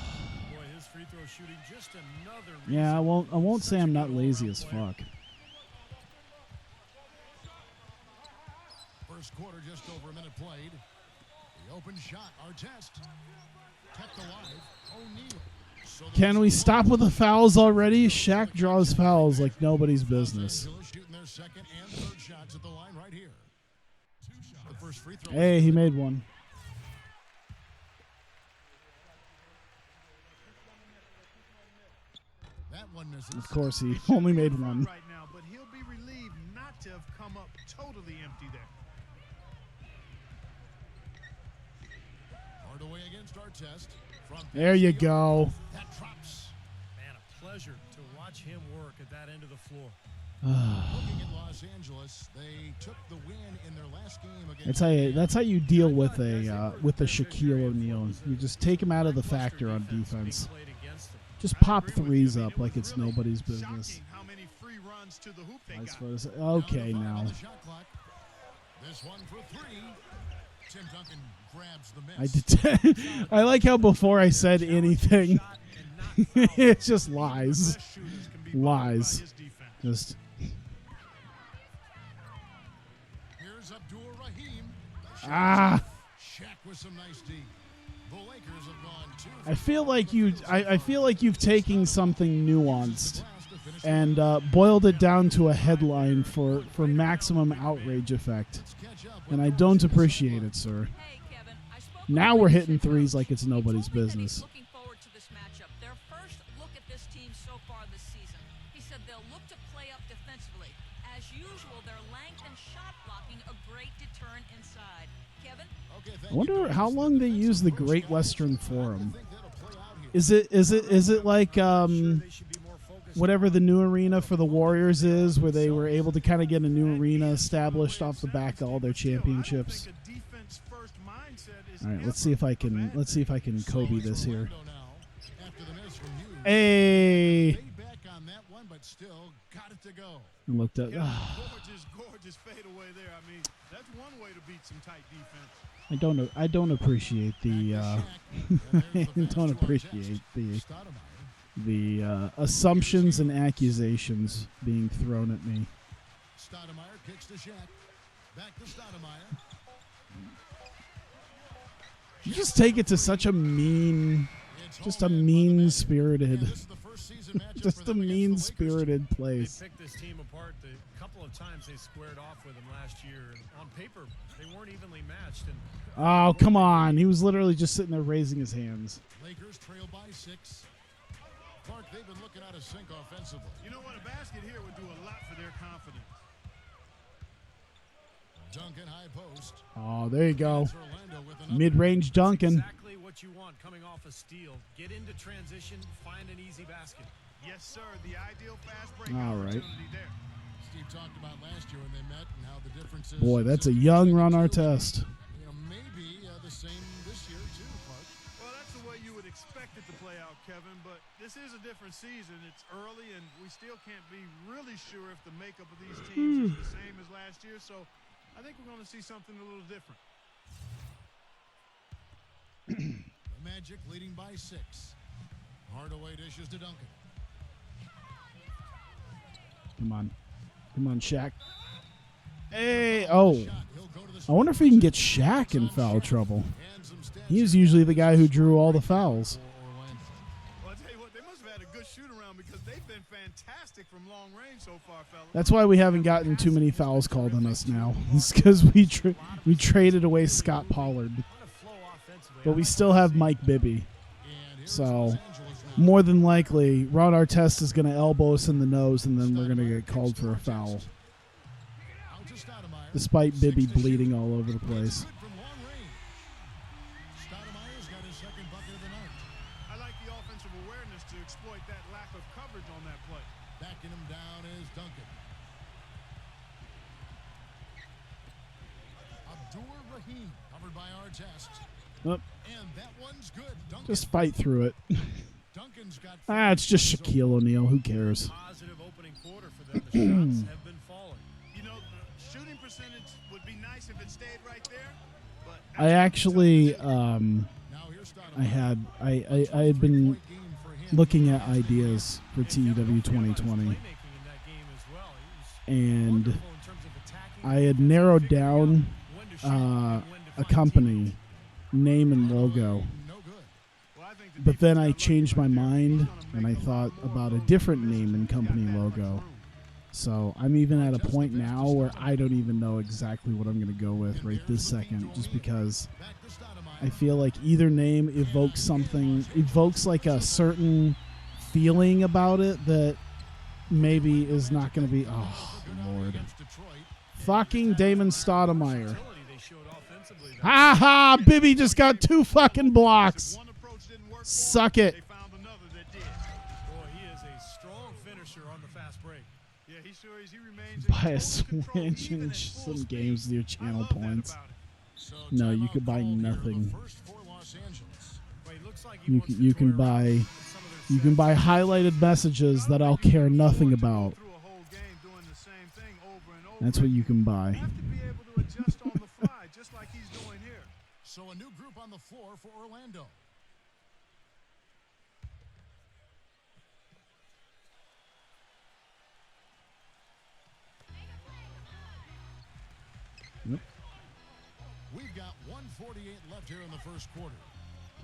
[SPEAKER 4] Boy, his free throw shooting just another reason.
[SPEAKER 1] Yeah, I won't say
[SPEAKER 4] Such a
[SPEAKER 1] I'm not
[SPEAKER 4] good
[SPEAKER 1] lazy
[SPEAKER 4] all-around
[SPEAKER 1] as
[SPEAKER 4] player.
[SPEAKER 1] fuck.
[SPEAKER 3] First quarter, just over a minute played. The open shot, Artest. Kept alive, O'Neal. So the
[SPEAKER 1] Can we stop with the fouls already? Shaq draws fouls like nobody's business.
[SPEAKER 3] Los Angeles shooting their second and third shots at the line right here. The first free throw.
[SPEAKER 1] Hey, he made one.
[SPEAKER 3] That one misses.
[SPEAKER 1] Of course, he only made one.
[SPEAKER 5] Right now, but he'll be relieved not to have come up totally empty there.
[SPEAKER 3] Hardaway against Artest. Front
[SPEAKER 1] There you
[SPEAKER 3] pass,
[SPEAKER 1] go.
[SPEAKER 3] That drops.
[SPEAKER 4] Man, a pleasure to watch him work at that end of the floor.
[SPEAKER 3] Looking at Los Los Angeles. They took the win in their last game against
[SPEAKER 1] That's how you deal with a Shaquille O'Neal. You just take him out of the factor on defense. Just pop threes up like it's nobody's business.
[SPEAKER 5] Shocking how many free runs to the hoop they
[SPEAKER 1] As
[SPEAKER 5] got.
[SPEAKER 1] far as, okay, now
[SPEAKER 3] This one for three. Tim Duncan grabs the
[SPEAKER 1] I
[SPEAKER 3] miss.
[SPEAKER 1] did. I like how before I said anything, it's just lies,
[SPEAKER 5] Best shooters can be bothered by
[SPEAKER 1] lies.
[SPEAKER 5] his defense.
[SPEAKER 1] Just
[SPEAKER 3] Here's Abdul Rahim. Shaq with some nice D. The Lakers have gone 2 for
[SPEAKER 1] I feel like you've taken something nuanced and boiled it down to a headline for maximum outrage effect, and I don't appreciate it, sir.
[SPEAKER 7] Hey, Kevin, I spoke
[SPEAKER 1] Now
[SPEAKER 7] with
[SPEAKER 1] we're
[SPEAKER 7] Mike
[SPEAKER 1] hitting
[SPEAKER 7] Simmons.
[SPEAKER 1] threes like it's nobody's
[SPEAKER 7] He told me that he's
[SPEAKER 1] business.
[SPEAKER 7] looking forward to this matchup. Their first look at this team so far this season. He said they'll look to play up defensively. As usual, their length and shot blocking a great deterrent inside. Kevin?
[SPEAKER 1] I wonder how long they use the Great Western Forum. Is it like whatever the new arena for the Warriors is, where they were able to kind of get a new arena established off the back of all their championships? All right, let's see if I can Kobe this here. Hey,
[SPEAKER 3] back on that one, but still got it to go.
[SPEAKER 1] I looked up.
[SPEAKER 5] Gorgeous fadeaway there. I mean, that's one way to beat some tight defense.
[SPEAKER 1] I don't appreciate the assumptions and accusations being thrown at me.
[SPEAKER 3] Stoudemire kicks to Shaq. Back to Stoudemire.
[SPEAKER 1] You just take it to such a mean-spirited,
[SPEAKER 3] This is the first season matchup
[SPEAKER 1] just
[SPEAKER 3] for
[SPEAKER 1] a
[SPEAKER 3] them against the Lakers.
[SPEAKER 1] mean-spirited
[SPEAKER 4] They
[SPEAKER 1] place.
[SPEAKER 4] picked this team apart the couple of times they squared off with them last year. And on paper, they weren't evenly matched. And
[SPEAKER 1] Oh, come on. He was literally just sitting there raising his hands.
[SPEAKER 3] Lakers trail by 6. Clark, they've been looking out of sync offensively.
[SPEAKER 5] You know what? A basket here would do a lot for their confidence.
[SPEAKER 3] Duncan high post.
[SPEAKER 1] Oh, there you go.
[SPEAKER 3] That's Orlando with another.
[SPEAKER 1] Mid-range Duncan.
[SPEAKER 4] exactly what you want coming off a steal. Get into transition, find an easy basket.
[SPEAKER 5] Yes, sir. The ideal fast break
[SPEAKER 1] All right.
[SPEAKER 5] opportunity there.
[SPEAKER 3] Steve talked about last year when they met and how the difference is.
[SPEAKER 1] Boy, that's a young run our test.
[SPEAKER 3] You know, maybe the same this year too, Clark.
[SPEAKER 5] Well, that's the way you would expect it to play out, Kevin, but this is a different season. It's early, and we still can't be really sure if the makeup of these teams is the same as last year, so I think we're going to see something a little different.
[SPEAKER 3] The Magic leading by 6. Hardaway dishes to Duncan.
[SPEAKER 1] Come on, Shaq. Hey, oh.
[SPEAKER 3] Shot. He'll go to the
[SPEAKER 1] I wonder if he can get Shaq in foul trouble.
[SPEAKER 3] and some steps
[SPEAKER 1] He is usually the guy who drew all the fouls.
[SPEAKER 3] for Orlando.
[SPEAKER 5] Well, I tell you what, they must have had a good shoot-around because they've been fantastic from long range so far, fellas.
[SPEAKER 1] That's why we haven't gotten too many fouls called on us now. It's because we traded away Scott Pollard,
[SPEAKER 4] On a flow offensively.
[SPEAKER 1] but we still have Mike Bibby.
[SPEAKER 3] And here's
[SPEAKER 1] So,
[SPEAKER 3] Los Angeles now.
[SPEAKER 1] more than likely, Ron Artest is going to elbow us in the nose, and then we're going to get called for a foul,
[SPEAKER 3] Out to Stoudemire.
[SPEAKER 1] despite Bibby bleeding all over the place.
[SPEAKER 3] Good from long range. Stoudemire's got his second bucket of the night.
[SPEAKER 5] I like the offensive awareness to exploit that lack of coverage on that play.
[SPEAKER 3] Backing him down is Duncan. Abdul Rahim covered by Artest.
[SPEAKER 1] Oop,
[SPEAKER 3] And that one's good. Duncan.
[SPEAKER 1] just fight through it.
[SPEAKER 3] Duncan's got
[SPEAKER 1] It's just Shaquille O'Neal. Who cares?
[SPEAKER 4] Positive opening quarter for them. The shots have been falling.
[SPEAKER 5] You know, the shooting percentage would be nice if it stayed right there, but
[SPEAKER 1] I actually,
[SPEAKER 3] now here's Stoudemire.
[SPEAKER 1] I had been
[SPEAKER 3] Point game for him.
[SPEAKER 1] looking at ideas for TEW 2020,
[SPEAKER 4] Playmaking in that game as well. He was
[SPEAKER 1] and
[SPEAKER 4] wonderful in terms of attacking,
[SPEAKER 1] I had narrowed down
[SPEAKER 4] when to shoot and when to
[SPEAKER 1] a
[SPEAKER 4] find
[SPEAKER 1] company name and logo,
[SPEAKER 3] No good.
[SPEAKER 5] well, I think the
[SPEAKER 1] but then I
[SPEAKER 5] defense got
[SPEAKER 1] changed my
[SPEAKER 5] lucky right there.
[SPEAKER 1] mind
[SPEAKER 5] He's gonna
[SPEAKER 1] and I
[SPEAKER 5] make a
[SPEAKER 1] thought
[SPEAKER 5] lot more
[SPEAKER 1] about a
[SPEAKER 5] of those
[SPEAKER 1] different
[SPEAKER 5] misses
[SPEAKER 1] name
[SPEAKER 5] when
[SPEAKER 1] and
[SPEAKER 5] he's got
[SPEAKER 1] company
[SPEAKER 5] that much
[SPEAKER 1] logo.
[SPEAKER 5] room.
[SPEAKER 1] So I'm even at a point now where I don't even know exactly what I'm going to go with right this second, just because
[SPEAKER 3] Back to Stoudemire.
[SPEAKER 1] I feel like either name evokes like a certain feeling about it that maybe is not going to be. Oh Lord,
[SPEAKER 3] Against Detroit.
[SPEAKER 1] fucking Damon Stoudemire.
[SPEAKER 4] utility they showed offensively.
[SPEAKER 1] Ha ha! Bibby just got 2 fucking blocks.
[SPEAKER 5] One approach didn't work for
[SPEAKER 1] Suck
[SPEAKER 5] him,
[SPEAKER 1] it.
[SPEAKER 5] they found another that did.
[SPEAKER 4] Boy, he is a strong finisher on the fast break.
[SPEAKER 5] Yeah, he
[SPEAKER 2] he remains
[SPEAKER 1] Buy
[SPEAKER 2] in
[SPEAKER 1] a
[SPEAKER 2] total control,
[SPEAKER 1] Switch
[SPEAKER 2] even
[SPEAKER 1] and
[SPEAKER 2] at full
[SPEAKER 1] some
[SPEAKER 2] speed.
[SPEAKER 1] games with your
[SPEAKER 2] I
[SPEAKER 1] channel
[SPEAKER 2] love that
[SPEAKER 1] points.
[SPEAKER 2] about it.
[SPEAKER 3] So
[SPEAKER 1] No, you
[SPEAKER 3] timeout
[SPEAKER 1] could buy
[SPEAKER 3] called here,
[SPEAKER 1] nothing.
[SPEAKER 3] the first for Los Angeles.
[SPEAKER 4] Well, he looks like he
[SPEAKER 1] You
[SPEAKER 4] wants
[SPEAKER 1] can
[SPEAKER 4] to
[SPEAKER 1] you
[SPEAKER 4] toy
[SPEAKER 1] can
[SPEAKER 4] around
[SPEAKER 1] buy
[SPEAKER 4] with some of their
[SPEAKER 1] you can
[SPEAKER 4] sets.
[SPEAKER 1] buy highlighted messages that I'll care nothing about.
[SPEAKER 2] Through a whole game doing the same thing over and over
[SPEAKER 1] That's what you
[SPEAKER 2] again.
[SPEAKER 1] can buy.
[SPEAKER 2] You have to be able to adjust on the fly, just like he's doing here.
[SPEAKER 3] So a new group on the floor for Orlando.
[SPEAKER 1] Yep.
[SPEAKER 3] We've got 1:48 left here in the first quarter.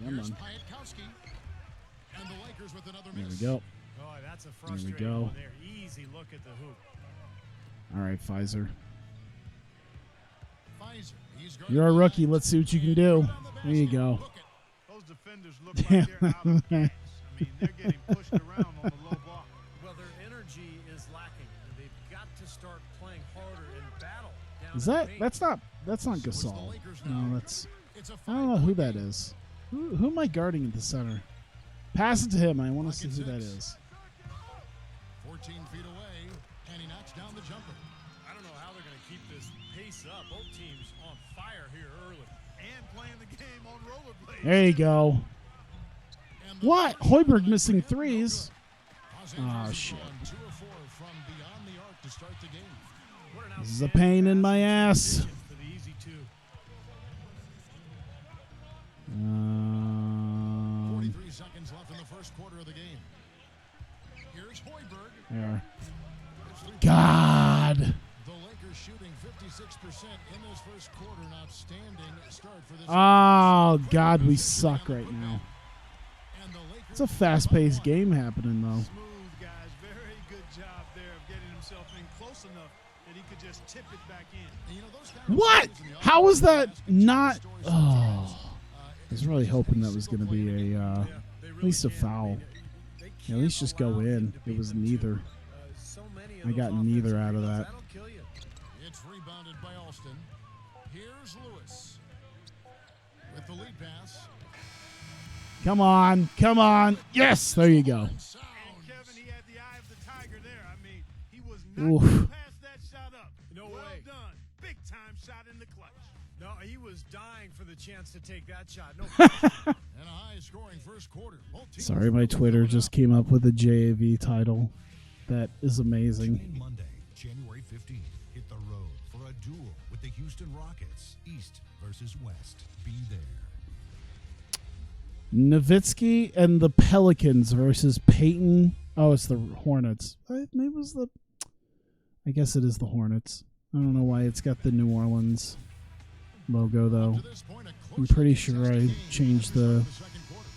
[SPEAKER 1] Come
[SPEAKER 3] Here's
[SPEAKER 1] on.
[SPEAKER 3] Piatkowski. And the Lakers with another
[SPEAKER 1] There we
[SPEAKER 3] miss.
[SPEAKER 1] go.
[SPEAKER 4] Oh, that's a
[SPEAKER 1] we
[SPEAKER 4] frustrating
[SPEAKER 1] go.
[SPEAKER 4] one there. Easy look at the hoop.
[SPEAKER 1] All right, Pfizer.
[SPEAKER 3] Pfizer, he's guarded
[SPEAKER 1] You're a
[SPEAKER 3] by
[SPEAKER 1] rookie.
[SPEAKER 3] Hines.
[SPEAKER 1] Let's see what you can
[SPEAKER 3] And
[SPEAKER 1] do.
[SPEAKER 3] put on the
[SPEAKER 1] There you
[SPEAKER 3] basket.
[SPEAKER 1] go.
[SPEAKER 3] Look at-
[SPEAKER 2] Those defenders look like they're out of gas. I mean, they're getting pushed around on the low block.
[SPEAKER 4] Well, their energy is lacking. They've got to start playing harder and battle down
[SPEAKER 1] Is
[SPEAKER 4] in
[SPEAKER 1] that
[SPEAKER 4] the paint.
[SPEAKER 1] that's not
[SPEAKER 3] So it's the
[SPEAKER 1] Gasol?
[SPEAKER 3] Lakers now.
[SPEAKER 1] No, that's
[SPEAKER 3] It's a
[SPEAKER 1] I don't know who
[SPEAKER 3] 5-point
[SPEAKER 1] that
[SPEAKER 3] game.
[SPEAKER 1] is. Who am I guarding at the center? Pass it to him. I want to see who that is.
[SPEAKER 3] 14 feet away, and he knocks down the jumper.
[SPEAKER 4] I don't know how they're going to keep this pace up. Both teams on fire here early.
[SPEAKER 2] And playing the game on rollerblades.
[SPEAKER 1] There you go.
[SPEAKER 3] And the
[SPEAKER 1] What?
[SPEAKER 3] first
[SPEAKER 1] Hoiberg
[SPEAKER 3] shot
[SPEAKER 1] missing
[SPEAKER 3] no good.
[SPEAKER 1] threes.
[SPEAKER 3] Los
[SPEAKER 1] Oh,
[SPEAKER 3] Angeles has
[SPEAKER 1] shit.
[SPEAKER 3] gone 2 of 4 from beyond the arc to start the game.
[SPEAKER 4] What an
[SPEAKER 1] This is a
[SPEAKER 4] outstanding
[SPEAKER 1] pain in my
[SPEAKER 4] pass
[SPEAKER 1] ass.
[SPEAKER 4] for the easy two.
[SPEAKER 3] 43 seconds left in the first quarter of the game. Here's Hoiberg.
[SPEAKER 1] There.
[SPEAKER 3] It's 3
[SPEAKER 1] God.
[SPEAKER 3] The Lakers shooting 56% in this first quarter. An outstanding start for this.
[SPEAKER 1] Oh God, we suck right now.
[SPEAKER 3] And the Lakers
[SPEAKER 1] It's a fast-paced game happening though.
[SPEAKER 2] Smooth, guys. Very good job there of getting himself in close enough that he could just tip it back in.
[SPEAKER 3] And you know, those kind of
[SPEAKER 1] What?
[SPEAKER 3] plays in the
[SPEAKER 1] How was that
[SPEAKER 3] offense
[SPEAKER 1] not?
[SPEAKER 3] stories
[SPEAKER 1] Oh,
[SPEAKER 3] sometimes,
[SPEAKER 1] I was really hoping that was going to be a
[SPEAKER 4] Yeah, they
[SPEAKER 1] at
[SPEAKER 4] really
[SPEAKER 1] least a
[SPEAKER 4] can.
[SPEAKER 1] foul.
[SPEAKER 4] I mean, they
[SPEAKER 1] Yeah, at
[SPEAKER 4] can't
[SPEAKER 1] least just go
[SPEAKER 4] allow him
[SPEAKER 1] in.
[SPEAKER 4] to beat
[SPEAKER 1] It was
[SPEAKER 4] them,
[SPEAKER 1] neither.
[SPEAKER 4] too. So many of
[SPEAKER 1] I
[SPEAKER 4] those
[SPEAKER 1] got neither
[SPEAKER 4] offensive
[SPEAKER 1] out of
[SPEAKER 4] rebounds,
[SPEAKER 1] that.
[SPEAKER 4] That'll kill you.
[SPEAKER 3] It's rebounded by Alston. Here's Lewis with the lead pass.
[SPEAKER 1] Come on, come on. Yes, there you go.
[SPEAKER 3] And sound.
[SPEAKER 2] And Kevin, he had the eye of the tiger there. I mean, he was not
[SPEAKER 1] Oof.
[SPEAKER 2] going to pass that shot up.
[SPEAKER 4] No
[SPEAKER 2] well
[SPEAKER 4] way.
[SPEAKER 2] done. Big time shot in the clutch.
[SPEAKER 4] No, he was dying for the chance to take that shot. No,
[SPEAKER 3] And a high-scoring first quarter. Both teams
[SPEAKER 1] Sorry, my Twitter just came up with a JAV title. That is amazing.
[SPEAKER 6] Beginning Monday, January 15th, hit the road for a duel with the Houston Rockets, East versus West. Be there.
[SPEAKER 1] Nowitzki and the Pelicans versus Peyton. Oh, it's the Hornets. Maybe it was the. I guess it is the Hornets. I don't know why it's got the New Orleans logo though.
[SPEAKER 3] To this point, a
[SPEAKER 1] I'm
[SPEAKER 3] close
[SPEAKER 1] pretty
[SPEAKER 3] and
[SPEAKER 1] sure
[SPEAKER 3] contested
[SPEAKER 1] I
[SPEAKER 3] game
[SPEAKER 1] changed
[SPEAKER 3] to
[SPEAKER 1] the
[SPEAKER 3] start the second quarter.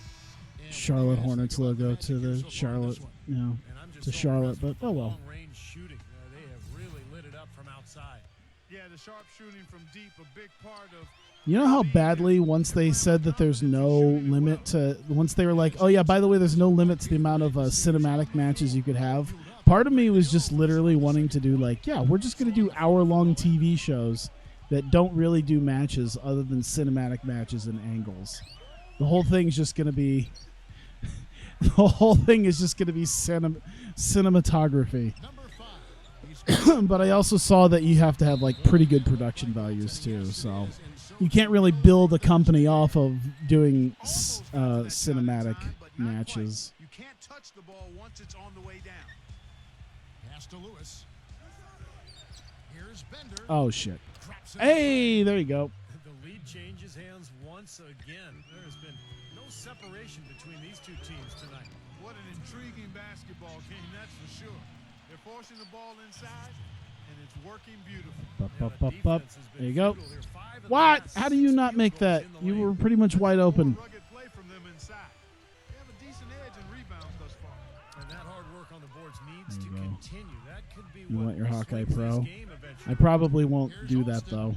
[SPEAKER 3] And
[SPEAKER 1] Charlotte
[SPEAKER 3] what do you guys
[SPEAKER 1] Hornets
[SPEAKER 3] think about
[SPEAKER 1] logo
[SPEAKER 3] the
[SPEAKER 1] to
[SPEAKER 3] magic
[SPEAKER 1] the
[SPEAKER 3] here so far in
[SPEAKER 1] Charlotte,
[SPEAKER 3] this one?
[SPEAKER 1] you know,
[SPEAKER 4] and I'm just
[SPEAKER 1] to
[SPEAKER 4] so
[SPEAKER 1] Charlotte.
[SPEAKER 4] impressed
[SPEAKER 1] But
[SPEAKER 4] with the
[SPEAKER 1] oh well.
[SPEAKER 4] long-range shooting. They have really lit it up from outside.
[SPEAKER 2] Yeah, the sharp shooting from deep, a big part of.
[SPEAKER 1] You know how badly once they said that there's no limit to, once they were like, oh yeah, by the way, there's no limit to the amount of cinematic matches you could have. Part of me was just literally wanting to do like, yeah, we're just going to do hour-long TV shows that don't really do matches other than cinematic matches and angles. The whole thing's just going to be, the whole thing is just going to be cinematography.
[SPEAKER 3] Number 5. He's
[SPEAKER 1] But I also saw that you have to have like pretty good production values too, so you can't really build a company off of doing cinematic matches.
[SPEAKER 2] You can't touch the ball once it's on the way down.
[SPEAKER 3] pass to Lewis. Here's Bender.
[SPEAKER 1] Oh shit!
[SPEAKER 3] Drops it.
[SPEAKER 1] Hey, there you go.
[SPEAKER 4] The lead changes hands once again. There has been no separation between these two teams tonight.
[SPEAKER 2] What an intriguing basketball game, that's for sure. They're forcing the ball inside, and it's working beautifully.
[SPEAKER 1] Bup,
[SPEAKER 4] Yeah,
[SPEAKER 1] bup,
[SPEAKER 4] the
[SPEAKER 1] bup, bup.
[SPEAKER 4] defense has been
[SPEAKER 1] There you go.
[SPEAKER 4] futile here. 5 of the
[SPEAKER 1] What?
[SPEAKER 4] last
[SPEAKER 1] How do you
[SPEAKER 4] 6
[SPEAKER 1] not
[SPEAKER 4] field
[SPEAKER 1] make
[SPEAKER 4] goals
[SPEAKER 1] that?
[SPEAKER 4] in the
[SPEAKER 1] You
[SPEAKER 4] lane.
[SPEAKER 1] were pretty much wide open.
[SPEAKER 2] More rugged play from them inside. They have a decent edge in rebounds thus far.
[SPEAKER 4] And that hard work on the boards needs
[SPEAKER 1] There
[SPEAKER 4] to
[SPEAKER 1] you go.
[SPEAKER 4] continue. That could be
[SPEAKER 1] You
[SPEAKER 4] what
[SPEAKER 1] want your Hawkeye
[SPEAKER 4] swings this
[SPEAKER 1] Pro?
[SPEAKER 4] game eventually.
[SPEAKER 1] I probably won't do that though.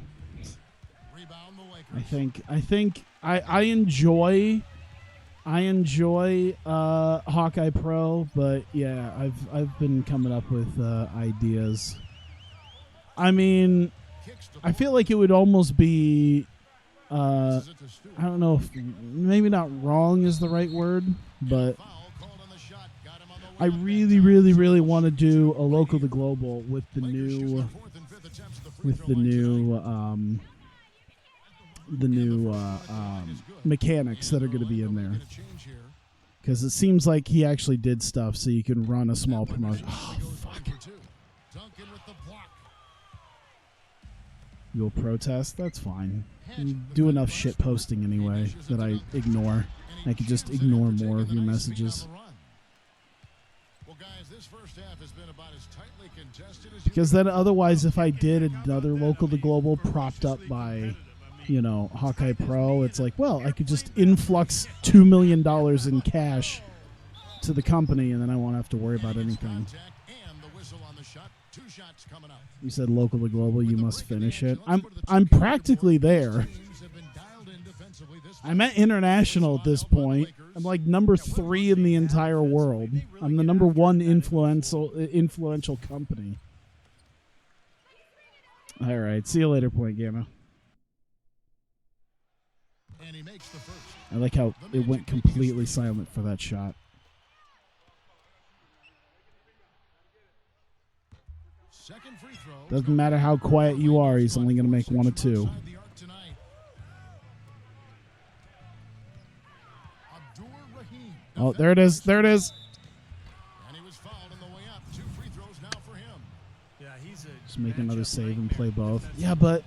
[SPEAKER 3] Rebound the Lakers.
[SPEAKER 1] I think I enjoy Hawkeye Pro, but yeah, I've been coming up with ideas. I mean,
[SPEAKER 3] Kicks the
[SPEAKER 1] I
[SPEAKER 3] ball.
[SPEAKER 1] feel like it would almost be
[SPEAKER 3] Passes it to Stu.
[SPEAKER 1] I don't know if maybe not wrong is the right word, but
[SPEAKER 3] Foul called on the shot. Got him on the
[SPEAKER 1] I really, really, really want to do a local to global with the new mechanics that are going to be in there. Because it seems like he actually did stuff so you can run a small promotion. Oh, fuck. You'll protest? That's fine. You do enough shit posting anyway that I ignore. I could just ignore more of your messages. Because then otherwise, if I did another local to global propped up by, you know, Hawkeye Pro, it's like, well, I could just influx $2 million in cash to the company, and then I won't have to worry about anything. You said local to global, you must finish it. I'm practically there. I'm at international at this point. I'm like number 3 in the entire world. I'm the number 1 influential company. All right, see you later, Point Gamma. I like how it went completely silent for that shot. Doesn't matter how quiet you are, he's only going to make 1 or 2. Oh, there it is. There it is. Just make another save and play both. Yeah, but,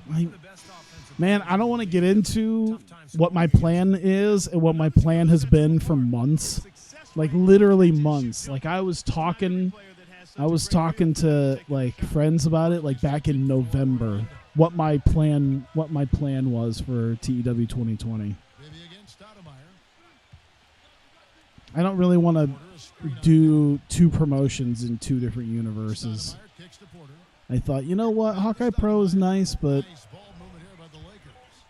[SPEAKER 1] man, I don't want to get into what my plan is and what my plan has been for months. Like, literally months. Like, I was talking to like friends about it like back in November. What my plan was for TEW 2020. I don't really want to do 2 promotions in 2 different universes. I thought, you know what, Hawkeye Pro is nice, but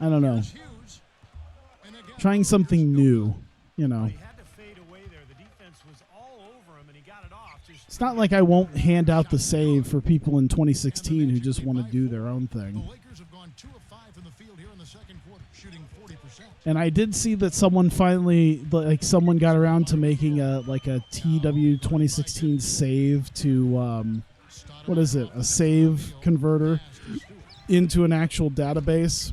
[SPEAKER 1] I don't know. Trying something new, you know. It's not like I won't hand out the save for people in 2016 who just want to do their own thing. And I did see that someone finally, like, someone got around to making a TW 2016 save to, what is it? A save converter into an actual database,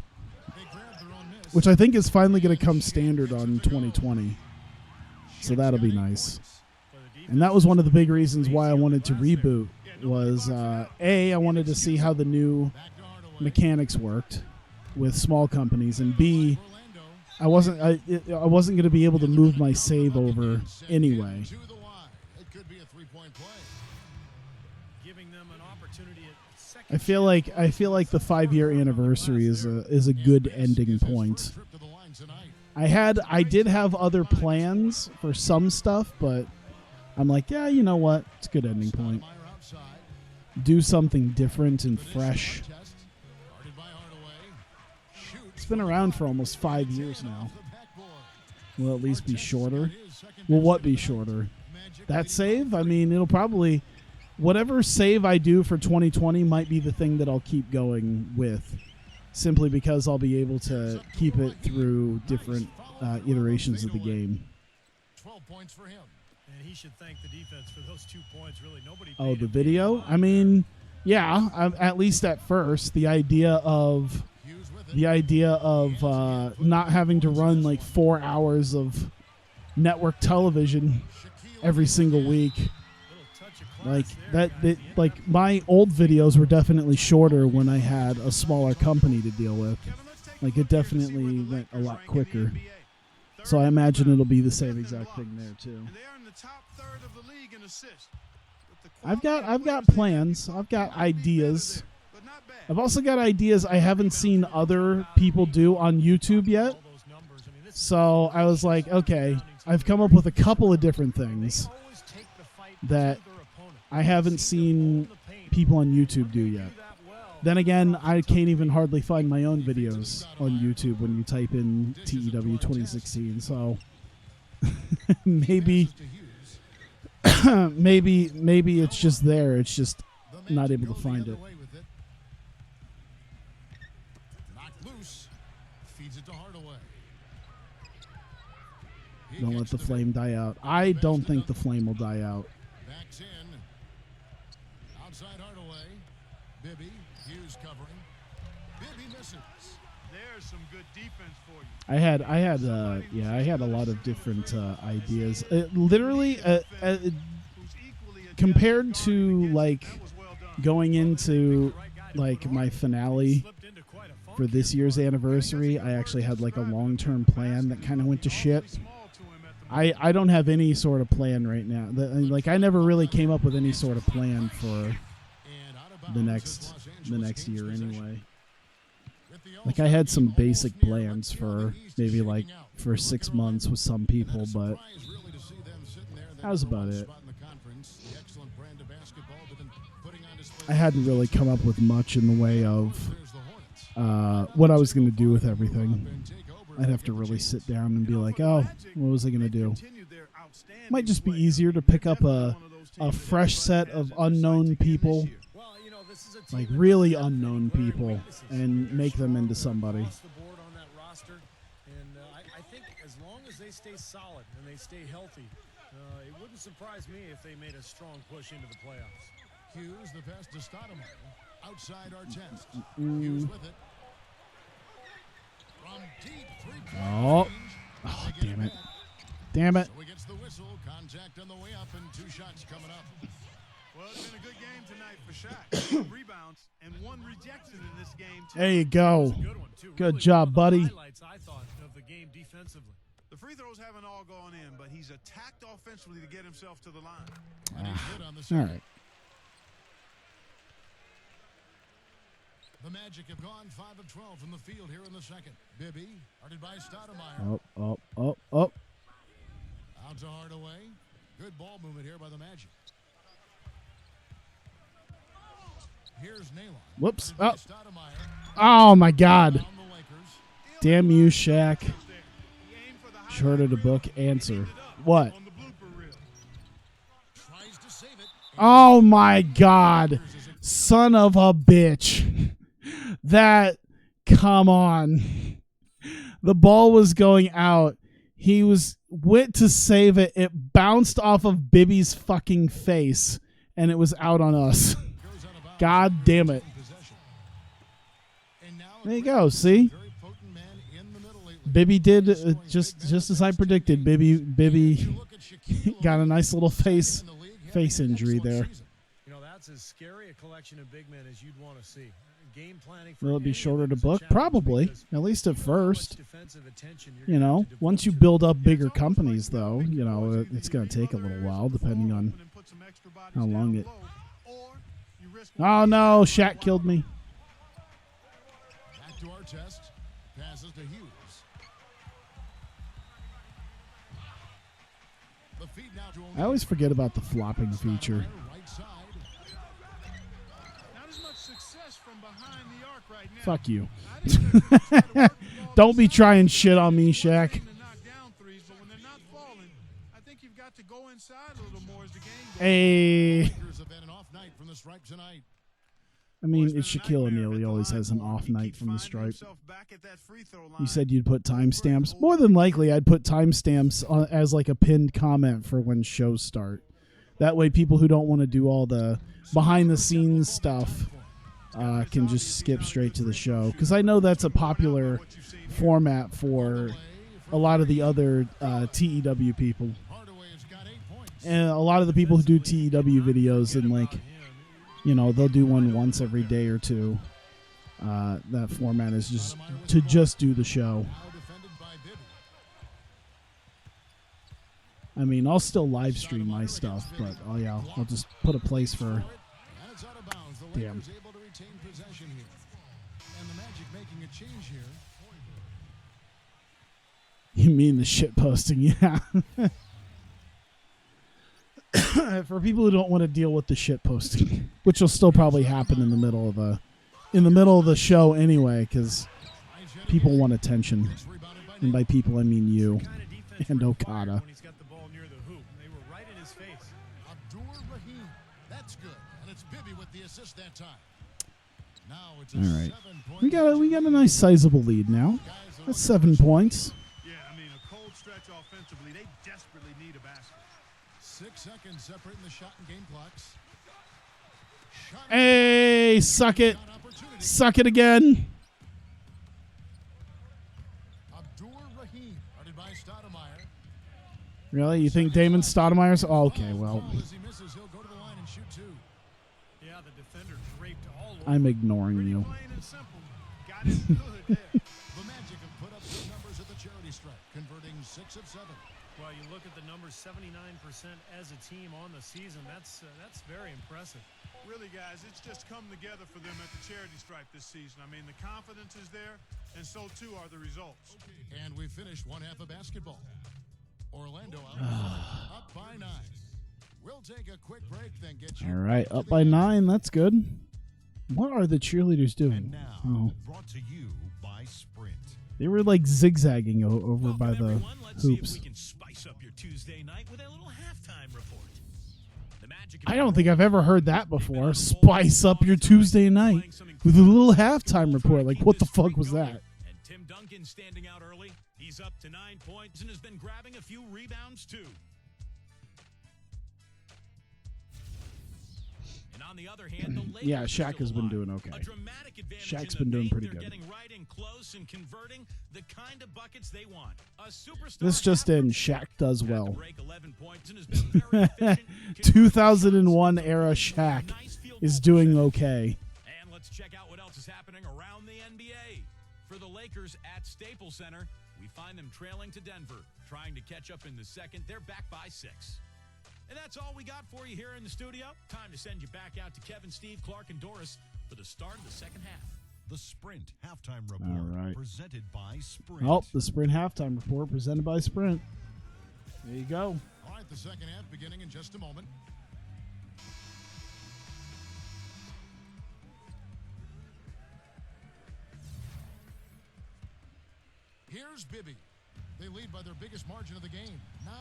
[SPEAKER 1] which I think is finally going to come standard on 2020. So that'll be nice. And that was one of the big reasons why I wanted to reboot was, A, I wanted to see how the new mechanics worked with small companies, and B, I wasn't going to be able to move my save over anyway. I feel like the 5-year anniversary is a good ending point. I did have other plans for some stuff, but I'm like, yeah, you know what? It's a good ending point. Do something different and fresh. It's been around for almost 5 years now. Will at least be shorter. Will what be shorter? That save? I mean, it'll probably... Whatever save I do for 2020 might be the thing that I'll keep going with. Simply because I'll be able to keep it through different iterations of the game.
[SPEAKER 4] 12 points for him. And he should thank the defense for those 2 points. Really, nobody.
[SPEAKER 1] Oh, the video? I mean, yeah, at least at first, the idea of not having to run like 4 hours of network television every single week. Like like my old videos were definitely shorter when I had a smaller company to deal with. Like it definitely went a lot quicker. So I imagine it'll be the same exact thing there too. I've got plans. I've got ideas. I've also got ideas I haven't seen other people do on YouTube yet. So I was like, okay, I've come up with a couple of different things that I haven't seen people on YouTube do yet. Then again, I can't even hardly find my own videos on YouTube when you type in TEW 2016. So maybe it's just there. It's just not able to find it. Don't let the flame die out. I don't think the flame will die out.
[SPEAKER 3] Backs in. Outside Hardaway. Bibby. Hughes covering. Bibby misses.
[SPEAKER 5] There's some good defense for you.
[SPEAKER 1] I had a lot of different ideas. Literally, compared to like going into like my finale for this year's anniversary, I actually had like a long-term plan that kind of went to shit. I don't have any sort of plan right now. Like I never really came up with any sort of plan for the next year anyway. Like I had some basic plans for maybe like for 6 months with some people, but that was about it. I hadn't really come up with much in the way of what I was going to do with everything. I'd have to really sit down and be like, oh, what was I going to do? Might just be easier to pick up a fresh set of unknown people, like really unknown people, and make them into somebody.
[SPEAKER 4] I think as long as they stay solid and they stay healthy, it wouldn't surprise me if they made a strong push into the playoffs.
[SPEAKER 3] Hughes, the pass to Stoudemire. Outside our chest. Hughes with it. From deep
[SPEAKER 1] Oh, damn it. Damn it.
[SPEAKER 3] So he gets the whistle. Contact on the way up and 2 shots coming up.
[SPEAKER 5] Well, it's been a good game tonight for Shaq. Rebounds and 1 rejection in this game, too.
[SPEAKER 1] There you go. Good job, buddy.
[SPEAKER 4] Highlights, I thought, of the game defensively.
[SPEAKER 5] The free throws haven't all gone in, but he's attacked offensively to get himself to the line.
[SPEAKER 3] And he's good on the
[SPEAKER 1] All
[SPEAKER 3] second.
[SPEAKER 1] right.
[SPEAKER 3] The Magic have gone 5 of 12 from the field here in the second. Bibby, guarded by Stoudemire.
[SPEAKER 1] Oh.
[SPEAKER 3] Out to Hardaway. Good ball movement here by the Magic. Here's Nalon.
[SPEAKER 1] Whoops.
[SPEAKER 3] Guarded
[SPEAKER 1] Oh.
[SPEAKER 3] by Stoudemire.
[SPEAKER 1] Oh, my God.
[SPEAKER 3] Down the Lakers.
[SPEAKER 1] Damn you, Shaq. Short of the book answer. What?
[SPEAKER 5] On the blooper reel.
[SPEAKER 3] Tries to save it.
[SPEAKER 1] Oh, my God. Son of a bitch. Come on. The ball was going out. He went to save it. It bounced off of Bibby's fucking face, and it was out on us. God damn it. There you go. See? Bibby did just as I predicted. Bibby got a nice little face injury there.
[SPEAKER 4] You know, that's as scary a collection of big men as you'd want to see. Game planning.
[SPEAKER 1] Will it be shorter to book? Probably, at least at first. You know, once you build up bigger companies, though, you know, it's going to take a little while, depending on how long it. Oh no, Shaq killed me.
[SPEAKER 3] Back to our test. Passes to Hughes. The feed now to
[SPEAKER 1] I always forget about the flopping feature.
[SPEAKER 3] right side.
[SPEAKER 5] Not as much success from behind the arc right now.
[SPEAKER 1] Fuck you.
[SPEAKER 5] I didn't expect him to try to work the ball
[SPEAKER 1] Don't be
[SPEAKER 5] inside.
[SPEAKER 1] trying shit on me, Shaq.
[SPEAKER 5] To knock down threes, but when they're not falling, I think you've got to go inside a little more as the game goes.
[SPEAKER 1] Hey.
[SPEAKER 3] Lakers have had an off night from the stripe tonight.
[SPEAKER 1] I mean, it's Shaquille O'Neal. He always has an off night from the stripe. You said you'd put timestamps. More than likely, I'd put timestamps as like a pinned comment for when shows start. That way, people who don't want to do all the behind-the-scenes stuff can just skip straight to the show. Because I know that's a popular format for a lot of the other TEW people.
[SPEAKER 3] Hardaway's got 8 points.
[SPEAKER 1] And a lot of the people who do TEW videos and like, you know, they'll do one once every day or two. That format is just to do the show.
[SPEAKER 3] Now defended by Bibby.
[SPEAKER 1] I mean, I'll still live stream my stuff, but oh yeah, I'll just put a place for.
[SPEAKER 3] And it's out of bounds. The
[SPEAKER 1] Damn.
[SPEAKER 3] Lakers able to retain possession here. And the Magic making a change here.
[SPEAKER 1] You mean the shit posting? Yeah. For people who don't want to deal with the shit posting, which will still probably happen in the middle of the show anyway, because people want attention, and by people I mean you and Okada.
[SPEAKER 4] When he's got the ball near the hoop, they were right in his face.
[SPEAKER 3] Abdur Rahim. That's good. And it's Bibby with the assist that time. Now it's a
[SPEAKER 1] All right,
[SPEAKER 3] 7-point
[SPEAKER 1] we got a nice sizable lead now. That's 7 points.
[SPEAKER 5] Yeah, I mean, a cold stretch offensively. They desperately need a basket.
[SPEAKER 3] 6 seconds separating the shot and game clocks.
[SPEAKER 1] Hey, suck it.
[SPEAKER 3] Shot opportunity.
[SPEAKER 1] Suck it again.
[SPEAKER 3] Abdur-Rahim, guarded by Stoudemire.
[SPEAKER 1] Really? You think Damon Stoudemire's? Oh, okay, well,
[SPEAKER 3] As he misses, he'll go to the line and shoot 2.
[SPEAKER 4] Yeah, the defender draped all over.
[SPEAKER 1] I'm ignoring
[SPEAKER 5] Pretty
[SPEAKER 1] you.
[SPEAKER 5] plain and simple. Got it good there.
[SPEAKER 3] The Magic have put up good numbers at the charity stripe, converting 6 of 7.
[SPEAKER 4] Well, you look at the numbers, 79% as a team on the season. That's very impressive.
[SPEAKER 5] Really, guys, it's just come together for them at the charity stripe this season. I mean, the confidence is there, and so too are the results.
[SPEAKER 3] And we finished one half of basketball. Orlando out in front, up by 9. We'll take a quick break, then get you
[SPEAKER 1] All right,
[SPEAKER 3] back to
[SPEAKER 1] up
[SPEAKER 3] the
[SPEAKER 1] by
[SPEAKER 3] action.
[SPEAKER 1] 9. That's good. What are the cheerleaders doing?
[SPEAKER 6] And now,
[SPEAKER 1] Oh,
[SPEAKER 6] brought to you by Sprint.
[SPEAKER 1] they were like zigzagging over
[SPEAKER 2] Welcome,
[SPEAKER 1] by the
[SPEAKER 2] everyone. Let's see if
[SPEAKER 1] hoops.
[SPEAKER 2] we can spice up your Tuesday night with a little halftime report. The Magic have
[SPEAKER 1] I don't
[SPEAKER 2] been
[SPEAKER 1] think I've ever heard that
[SPEAKER 2] They've been
[SPEAKER 1] before.
[SPEAKER 2] on a roll
[SPEAKER 1] Spice
[SPEAKER 2] for a
[SPEAKER 1] up
[SPEAKER 2] long
[SPEAKER 1] your
[SPEAKER 2] time,
[SPEAKER 1] Tuesday night
[SPEAKER 2] playing some
[SPEAKER 1] with a little
[SPEAKER 2] incredible
[SPEAKER 1] halftime
[SPEAKER 2] basketball,
[SPEAKER 1] report.
[SPEAKER 2] trying
[SPEAKER 1] Like,
[SPEAKER 2] to
[SPEAKER 1] what
[SPEAKER 2] keep
[SPEAKER 1] the
[SPEAKER 2] this
[SPEAKER 1] fuck
[SPEAKER 2] streak
[SPEAKER 1] was
[SPEAKER 2] going.
[SPEAKER 1] that?
[SPEAKER 2] And Tim Duncan standing out early. He's up to 9 points and has been grabbing a few rebounds too. And on the other hand, the Lakers
[SPEAKER 1] Yeah,
[SPEAKER 2] are
[SPEAKER 1] Shaq
[SPEAKER 2] still
[SPEAKER 1] has been
[SPEAKER 2] alive.
[SPEAKER 1] doing okay.
[SPEAKER 2] A dramatic advantage
[SPEAKER 1] Shaq's
[SPEAKER 2] in
[SPEAKER 1] been
[SPEAKER 2] the
[SPEAKER 1] doing
[SPEAKER 2] paint.
[SPEAKER 1] pretty
[SPEAKER 2] They're
[SPEAKER 1] good.
[SPEAKER 2] getting right in close and converting the kind of buckets they want. A superstar
[SPEAKER 1] This just in,
[SPEAKER 2] half-court
[SPEAKER 1] Shaq does
[SPEAKER 2] had to
[SPEAKER 1] well.
[SPEAKER 2] break 11 points and has been very efficient,
[SPEAKER 1] 2001
[SPEAKER 2] converting
[SPEAKER 1] era
[SPEAKER 2] shots,
[SPEAKER 1] Shaq
[SPEAKER 2] nice field
[SPEAKER 1] is
[SPEAKER 2] goal
[SPEAKER 1] doing
[SPEAKER 2] percentage.
[SPEAKER 1] okay.
[SPEAKER 2] And let's check out what else is happening around the NBA. For the Lakers at Staples Center, we find them trailing to Denver, trying to catch up in the second. They're back by 6. And that's all we got for you here in the studio. Time to send you back out to Kevin, Steve, Clark, and Doris for the start of the second half.
[SPEAKER 6] The Sprint halftime report,
[SPEAKER 1] All right.
[SPEAKER 6] presented by Sprint.
[SPEAKER 1] Oh, the Sprint halftime report presented by Sprint. There you go.
[SPEAKER 3] All right, the second half beginning in just a moment. Here's Bibby. They lead by their biggest margin of the game, 9.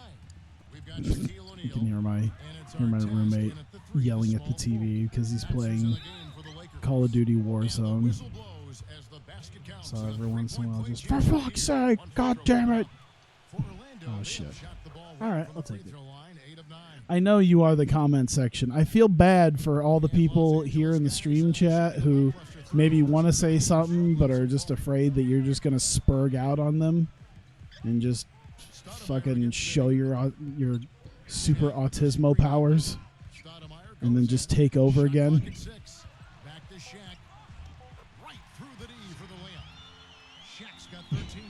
[SPEAKER 3] We've got Shaquille O'Neal.
[SPEAKER 1] You can hear my
[SPEAKER 3] and it's
[SPEAKER 1] my
[SPEAKER 3] Artest
[SPEAKER 1] roommate
[SPEAKER 3] in at the 3,
[SPEAKER 1] yelling at the
[SPEAKER 3] small
[SPEAKER 1] TV
[SPEAKER 3] forward.
[SPEAKER 1] because he's
[SPEAKER 3] Absence in
[SPEAKER 1] playing
[SPEAKER 3] the game for the Lakers.
[SPEAKER 1] Call of Duty
[SPEAKER 3] And the
[SPEAKER 1] Warzone.
[SPEAKER 3] whistle blows as the basket counts.
[SPEAKER 1] So
[SPEAKER 3] And a
[SPEAKER 1] every once in a while,
[SPEAKER 3] three-point
[SPEAKER 1] just
[SPEAKER 3] play
[SPEAKER 1] for
[SPEAKER 3] change
[SPEAKER 1] fuck's
[SPEAKER 3] here
[SPEAKER 1] sake,
[SPEAKER 3] on
[SPEAKER 1] God
[SPEAKER 3] free
[SPEAKER 1] damn
[SPEAKER 3] throw.
[SPEAKER 1] it!
[SPEAKER 3] For Orlando,
[SPEAKER 1] Oh,
[SPEAKER 3] they
[SPEAKER 1] shit.
[SPEAKER 3] have shot the ball
[SPEAKER 1] All right,
[SPEAKER 3] from
[SPEAKER 1] I'll
[SPEAKER 3] the free
[SPEAKER 1] take it.
[SPEAKER 3] throw line, 8 of 9.
[SPEAKER 1] I know you are the comment section. I feel bad for all the people here in the stream chat who maybe want to say something but are just afraid that you're just going to spurg out on them and just fucking show your super autismo powers and then just take over again.
[SPEAKER 3] Back to Shaq. Right through the D for the layup. Shaq's got 13.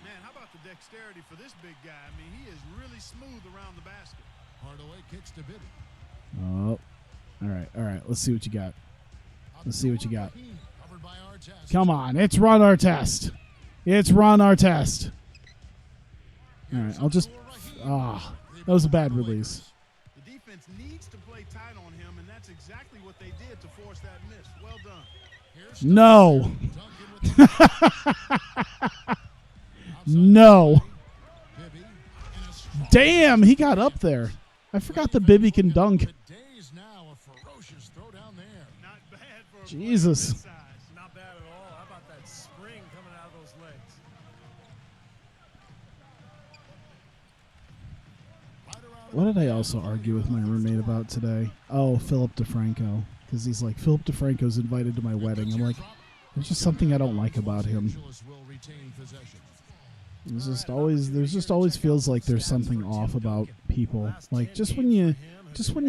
[SPEAKER 5] Man, how about the dexterity for this big guy? I mean, he is really smooth around the basket.
[SPEAKER 3] Hardaway kicks to Bibby.
[SPEAKER 1] Oh. All right. Let's see what you got. Let's see what you got.
[SPEAKER 3] Abdur-Rahim, covered by Artest.
[SPEAKER 1] Come on. It's Ron Artest. It's Ron Artest. All right. I'll just... that was a bad release.
[SPEAKER 5] The defense needs to play tight on him, and that's exactly what they did to force that miss. Well done.
[SPEAKER 3] Here's
[SPEAKER 1] No.
[SPEAKER 3] Duncan with the
[SPEAKER 1] No.
[SPEAKER 3] Bibby and a strong
[SPEAKER 1] Damn, he got up there. I forgot the Bibby can dunk.
[SPEAKER 3] Days now, a ferocious throw down there.
[SPEAKER 5] Not bad for a
[SPEAKER 1] Jesus.
[SPEAKER 5] player this size.
[SPEAKER 4] Not bad at all. How about that spring coming out of those legs?
[SPEAKER 1] What did I also argue with my roommate about today? Oh, Philip DeFranco. Because he's like, Philip DeFranco's invited to my wedding. I'm like, there's just something I don't like about him.
[SPEAKER 3] Angeles will retain possession.
[SPEAKER 1] There's just always feels like there's something off about people. Like just when you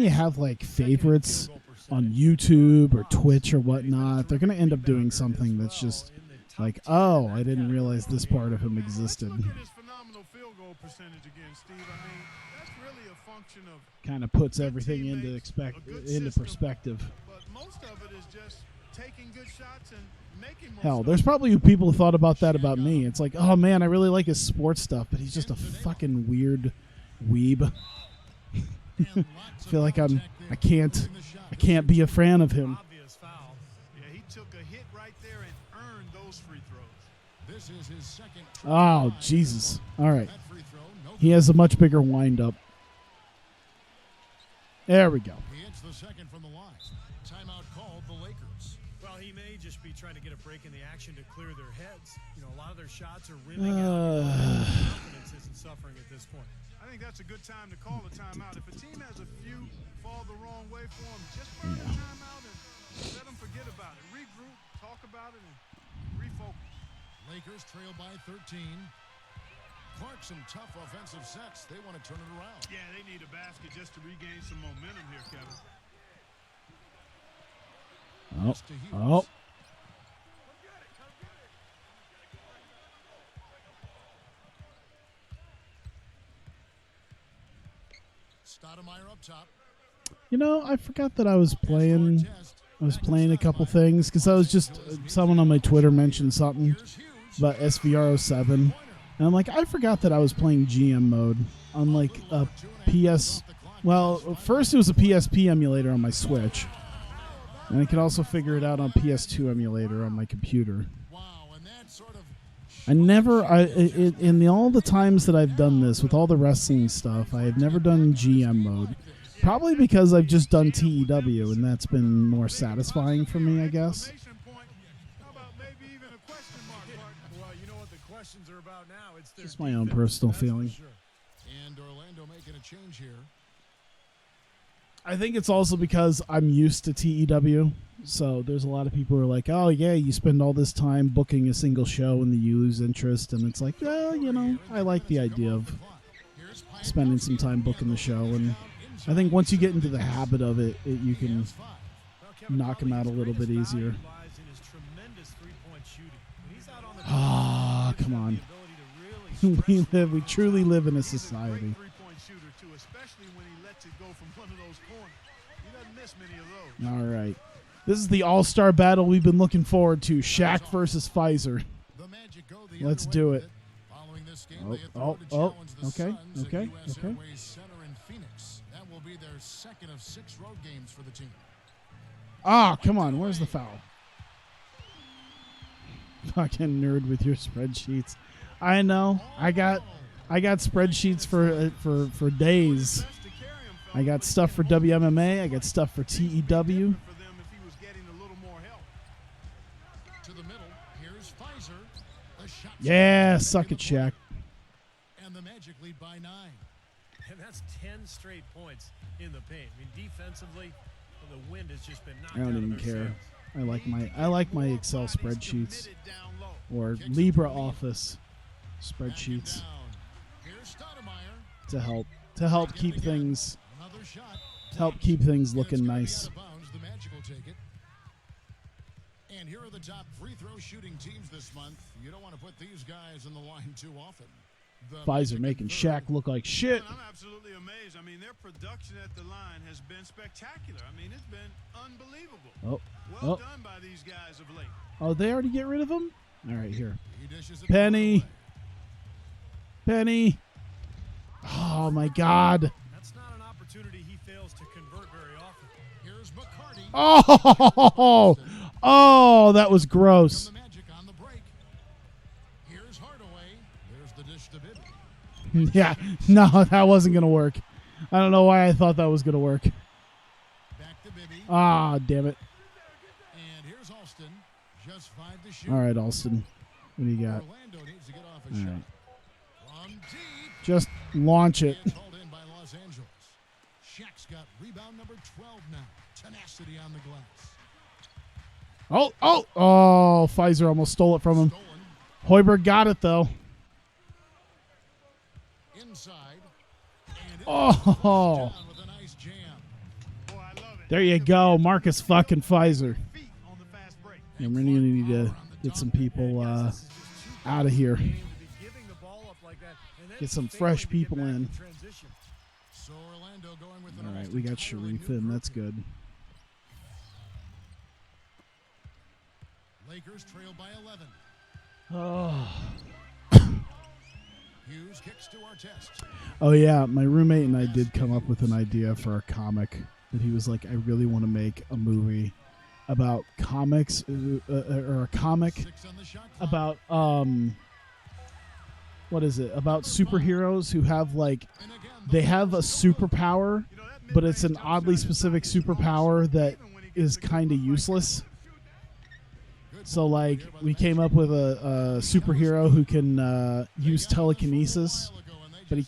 [SPEAKER 1] have like favorites on YouTube or Twitch or whatnot, they're gonna end up doing something that's just like, oh, I didn't realize this part of him existed.
[SPEAKER 5] Look at his phenomenal field goal percentage again, Steve. I mean, that's really a function of,
[SPEAKER 1] Kind of puts everything into
[SPEAKER 5] system.
[SPEAKER 1] perspective.
[SPEAKER 5] but most of it is just taking good shots and making most
[SPEAKER 1] Hell,
[SPEAKER 5] of
[SPEAKER 1] there's
[SPEAKER 5] them.
[SPEAKER 1] probably people who thought about that about me. It's like, oh man, I really like his sports stuff, but he's just a fucking weird weeb. I feel like I can't be a fan of him.
[SPEAKER 4] Obvious foul.
[SPEAKER 5] Yeah, he took a hit right there and earned those free throws.
[SPEAKER 3] This is his second.
[SPEAKER 1] Oh, Jesus. All right.
[SPEAKER 3] That free throw, no
[SPEAKER 1] He has a much bigger wind-up. There we go.
[SPEAKER 3] He hits the second from the line. Timeout called the Lakers.
[SPEAKER 4] Well, he may just be trying to get a break in the action to clear their heads. You know, a lot of their shots are rimming out. Confidence paralysis and suffering at this point.
[SPEAKER 5] I think that's a good time to call a timeout. If a team has a few fall the wrong way for them, just burn the timeout and let them forget about it. Regroup, talk about it, and refocus.
[SPEAKER 3] Lakers trail by 13. Clark, some tough offensive sets. They want to turn it around.
[SPEAKER 5] Yeah, they need a basket just to regain some momentum here, Kevin.
[SPEAKER 1] Oh.
[SPEAKER 3] Stoudemire up top.
[SPEAKER 1] You know, I forgot that I was playing. I was playing a couple things because I was just someone on my Twitter mentioned something about SVR07, and I'm like, I forgot that I was playing GM mode on like a PS. Well, first it was a PSP emulator on my Switch, and I could also figure it out on PS2 emulator on my computer. In all the times that I've done this with all the wrestling stuff, I have never done GM mode. Probably because I've just done TEW, and that's been more satisfying for me, I guess.
[SPEAKER 4] Well, you know what the questions are about now. It's their
[SPEAKER 1] Just my own
[SPEAKER 4] defense,
[SPEAKER 1] personal
[SPEAKER 4] that's for
[SPEAKER 1] feeling.
[SPEAKER 4] sure.
[SPEAKER 3] And Orlando making a change here.
[SPEAKER 1] I think it's also because I'm used to TEW. So there's a lot of people who are like, oh, yeah, you spend all this time booking a single show and you lose interest. And it's like, well, you know, I like the idea of spending some time booking the show. And I think once you get into the habit of it, you can knock them out a little bit easier. Ah, come on. We truly live in a society. All right. This is the all-star battle we've been looking forward to. Shaq versus Pfizer. Let's do it. Okay.
[SPEAKER 3] That will be their second of 6 road games for the team.
[SPEAKER 1] Ah, come on. Where's the foul? Fucking nerd with your spreadsheets. I know. I got spreadsheets for days. I got stuff for WMMA. I got stuff for TEW. Yeah, suck it, Shaq.
[SPEAKER 3] And the Magic lead by 9.
[SPEAKER 4] And that's 10 straight points in the paint. I mean, defensively, the wind has just been knocked
[SPEAKER 1] I don't
[SPEAKER 4] out of
[SPEAKER 1] even
[SPEAKER 4] their
[SPEAKER 1] care.
[SPEAKER 4] sails.
[SPEAKER 1] I like my Excel spreadsheets or LibreOffice spreadsheets to help keep things looking nice.
[SPEAKER 3] The Magic will take it. And here are the top free throw shooting teams this month. You don't want to put these guys in the line too often.
[SPEAKER 1] Pfizer making Shaq look like shit.
[SPEAKER 5] I'm absolutely amazed. I mean, their production at the line has been spectacular. I mean, it's been unbelievable. Well done by these guys of late.
[SPEAKER 1] Oh, they already get rid of him? All right, here.
[SPEAKER 3] He dishes it
[SPEAKER 1] Penny. Oh, my God.
[SPEAKER 4] That's not an opportunity he fails to convert very often.
[SPEAKER 3] Here's McCarty.
[SPEAKER 1] Oh, that was gross.
[SPEAKER 3] The Magic on the break. Here's Hardaway. There's the dish to Bibby.
[SPEAKER 1] Yeah, no, that wasn't going to work. I don't know why I thought that was going to work.
[SPEAKER 3] Back to Bibby.
[SPEAKER 1] Ah, damn it.
[SPEAKER 3] And here's Alston. Just 5 to shoot.
[SPEAKER 1] All right, Alston. What do you got?
[SPEAKER 3] Orlando needs to get off a
[SPEAKER 1] All
[SPEAKER 3] shot.
[SPEAKER 1] right.
[SPEAKER 3] From deep.
[SPEAKER 1] Just launch it.
[SPEAKER 3] And called in by Los Angeles. Shaq's got rebound number 12 now. Tenacity on the glass.
[SPEAKER 1] Oh, Pfizer almost stole it from him.
[SPEAKER 3] Stolen.
[SPEAKER 1] Hoiberg got it, though.
[SPEAKER 3] Inside. And
[SPEAKER 1] Oh,
[SPEAKER 3] down with a nice jam.
[SPEAKER 5] Boy, I love it.
[SPEAKER 1] there you go. Marcus fucking Pfizer.
[SPEAKER 5] Feet on the fast break.
[SPEAKER 1] Yeah, we're going to need to get some people out of here. Get some fresh people in.
[SPEAKER 3] So Orlando going with an
[SPEAKER 1] All right,
[SPEAKER 3] almost
[SPEAKER 1] we got
[SPEAKER 3] entirely
[SPEAKER 1] Sharif
[SPEAKER 3] new
[SPEAKER 1] in.
[SPEAKER 3] crew.
[SPEAKER 1] That's good.
[SPEAKER 3] Lakers trail by 11.
[SPEAKER 1] Oh.
[SPEAKER 3] Hughes kicks to our test.
[SPEAKER 1] Oh, yeah. My roommate and I did come up with an idea for a comic that he was like, I really want to make a movie about comics or a comic
[SPEAKER 3] 6 on the shot clock.
[SPEAKER 1] about what is it? About superheroes who have like
[SPEAKER 3] And again,
[SPEAKER 1] they have a superpower, but it's an oddly specific superpower that is kind of useless. So like we came up with a superhero who can use telekinesis but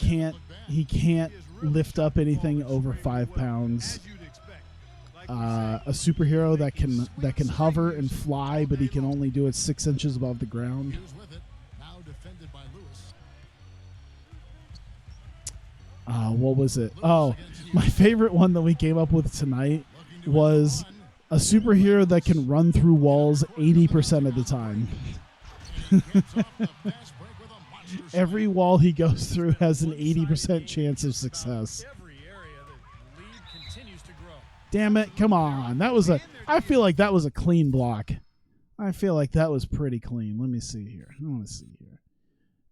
[SPEAKER 1] he can't lift up anything over 5 pounds. A superhero that can hover and fly, but he can only do it 6 inches above the ground.
[SPEAKER 3] Hughes with it. Now defended by Lewis.
[SPEAKER 1] What was it? Oh, my favorite one that we came up with tonight was a superhero that can run through walls 80% of the time. Every wall he goes through has an 80% chance of success.
[SPEAKER 4] Every area, the lead continues to grow.
[SPEAKER 1] Damn it, come on. I feel like that was a clean block. I feel like that was pretty clean. Let me see here. I want to see here.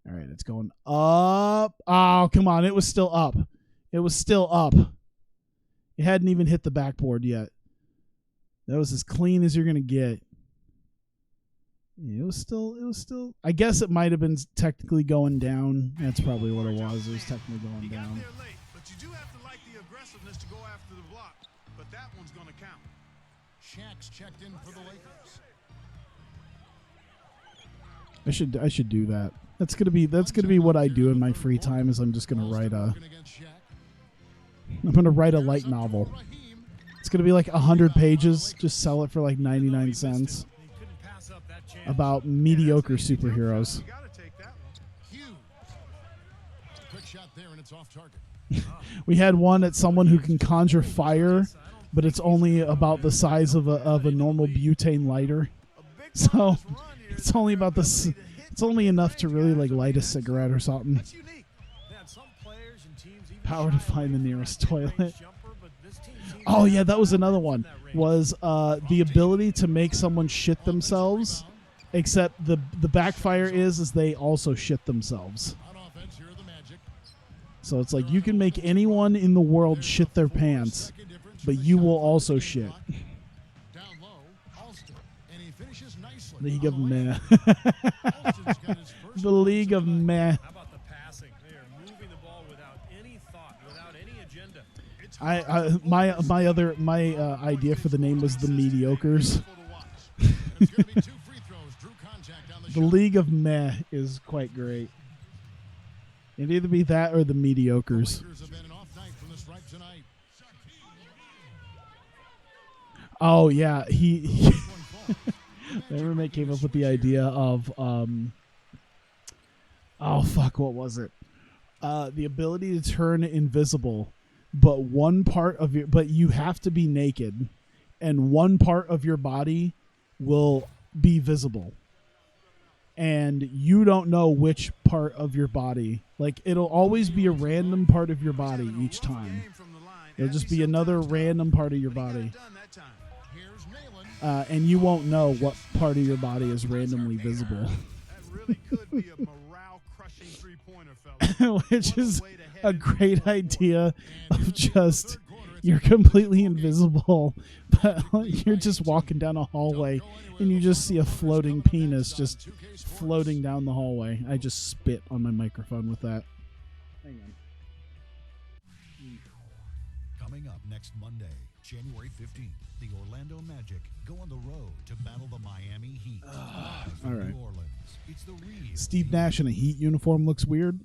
[SPEAKER 1] All right, it's going up. Oh, come on. It was still up. It was still up. It hadn't even hit the backboard yet. That was as clean as you're going to get. Yeah, it was still. I guess it might have been technically going down. That's probably what it was. It was technically going
[SPEAKER 5] You got
[SPEAKER 1] down.
[SPEAKER 5] there late, but you do have to like the aggressiveness to go after the block. But that one's going to count.
[SPEAKER 3] Shaq's checked in for the Lakers.
[SPEAKER 1] I should do that. That's gonna be what I do in my free time. Is I'm just gonna write a light novel. It's gonna be like 100 pages. Just sell it for like 99 cents.
[SPEAKER 4] He couldn't pass up that chance.
[SPEAKER 1] About mediocre superheroes.
[SPEAKER 5] You got to take that one.
[SPEAKER 3] Hughes. Quick shot there, and it's off target.
[SPEAKER 1] We had one at someone who can conjure fire, but it's only about the size of a normal butane lighter. So it's only about this. It's only enough to really like light a cigarette or something.
[SPEAKER 5] That's unique.
[SPEAKER 4] Man, some players and teams even
[SPEAKER 1] Power to
[SPEAKER 4] shy away
[SPEAKER 1] find the
[SPEAKER 4] from
[SPEAKER 1] nearest
[SPEAKER 4] that mid-range
[SPEAKER 1] toilet.
[SPEAKER 4] jumper, but this team seems
[SPEAKER 1] Oh
[SPEAKER 4] to
[SPEAKER 1] yeah,
[SPEAKER 4] have
[SPEAKER 1] that was
[SPEAKER 4] that
[SPEAKER 1] another one.
[SPEAKER 4] that range.
[SPEAKER 1] Was the ability to make someone shit themselves, except the backfire is they also shit themselves.
[SPEAKER 3] On offense, here are the Magic.
[SPEAKER 1] So it's like you can make anyone in the world shit their pants, but you will also shit.
[SPEAKER 3] Down low, Alston, and he finishes nicely.
[SPEAKER 1] League of Meh.
[SPEAKER 3] Alston's got his first
[SPEAKER 1] The League of Meh.
[SPEAKER 4] How about the passing? They are moving the ball without any thought, without any agenda.
[SPEAKER 1] My idea for the name was the Mediocres.
[SPEAKER 3] There's going to be 2 free throws. Drew contact on the
[SPEAKER 1] The
[SPEAKER 3] shot.
[SPEAKER 1] League of Meh is quite great. It'd either be that or the Mediocres.
[SPEAKER 3] Lakers have been an off night from the stripe tonight.
[SPEAKER 1] Oh yeah, he
[SPEAKER 3] One falls.
[SPEAKER 1] my roommate came up with the idea of oh fuck, what was it? The ability to turn invisible, but you have to be naked, and one part of your body will be visible. And you don't know which part of your body. Like, it'll always be a random part of your body each time. It'll just be another random part of your body.
[SPEAKER 3] Here's Nayland.
[SPEAKER 1] And you won't know what part of your body is randomly visible.
[SPEAKER 5] That really could be a morale-crushing three-pointer, fella.
[SPEAKER 1] Which is a great idea of just, you're completely invisible, but you're just walking down a hallway and you just see a floating penis just floating down the hallway. I just spit on my microphone with that. Hang on.
[SPEAKER 6] Coming up next Monday, January 15th, the Orlando Magic go on the road to battle the Miami Heat. Live from
[SPEAKER 1] all right.
[SPEAKER 6] New Orleans. It's the real
[SPEAKER 1] Steve Nash in a Heat uniform looks weird.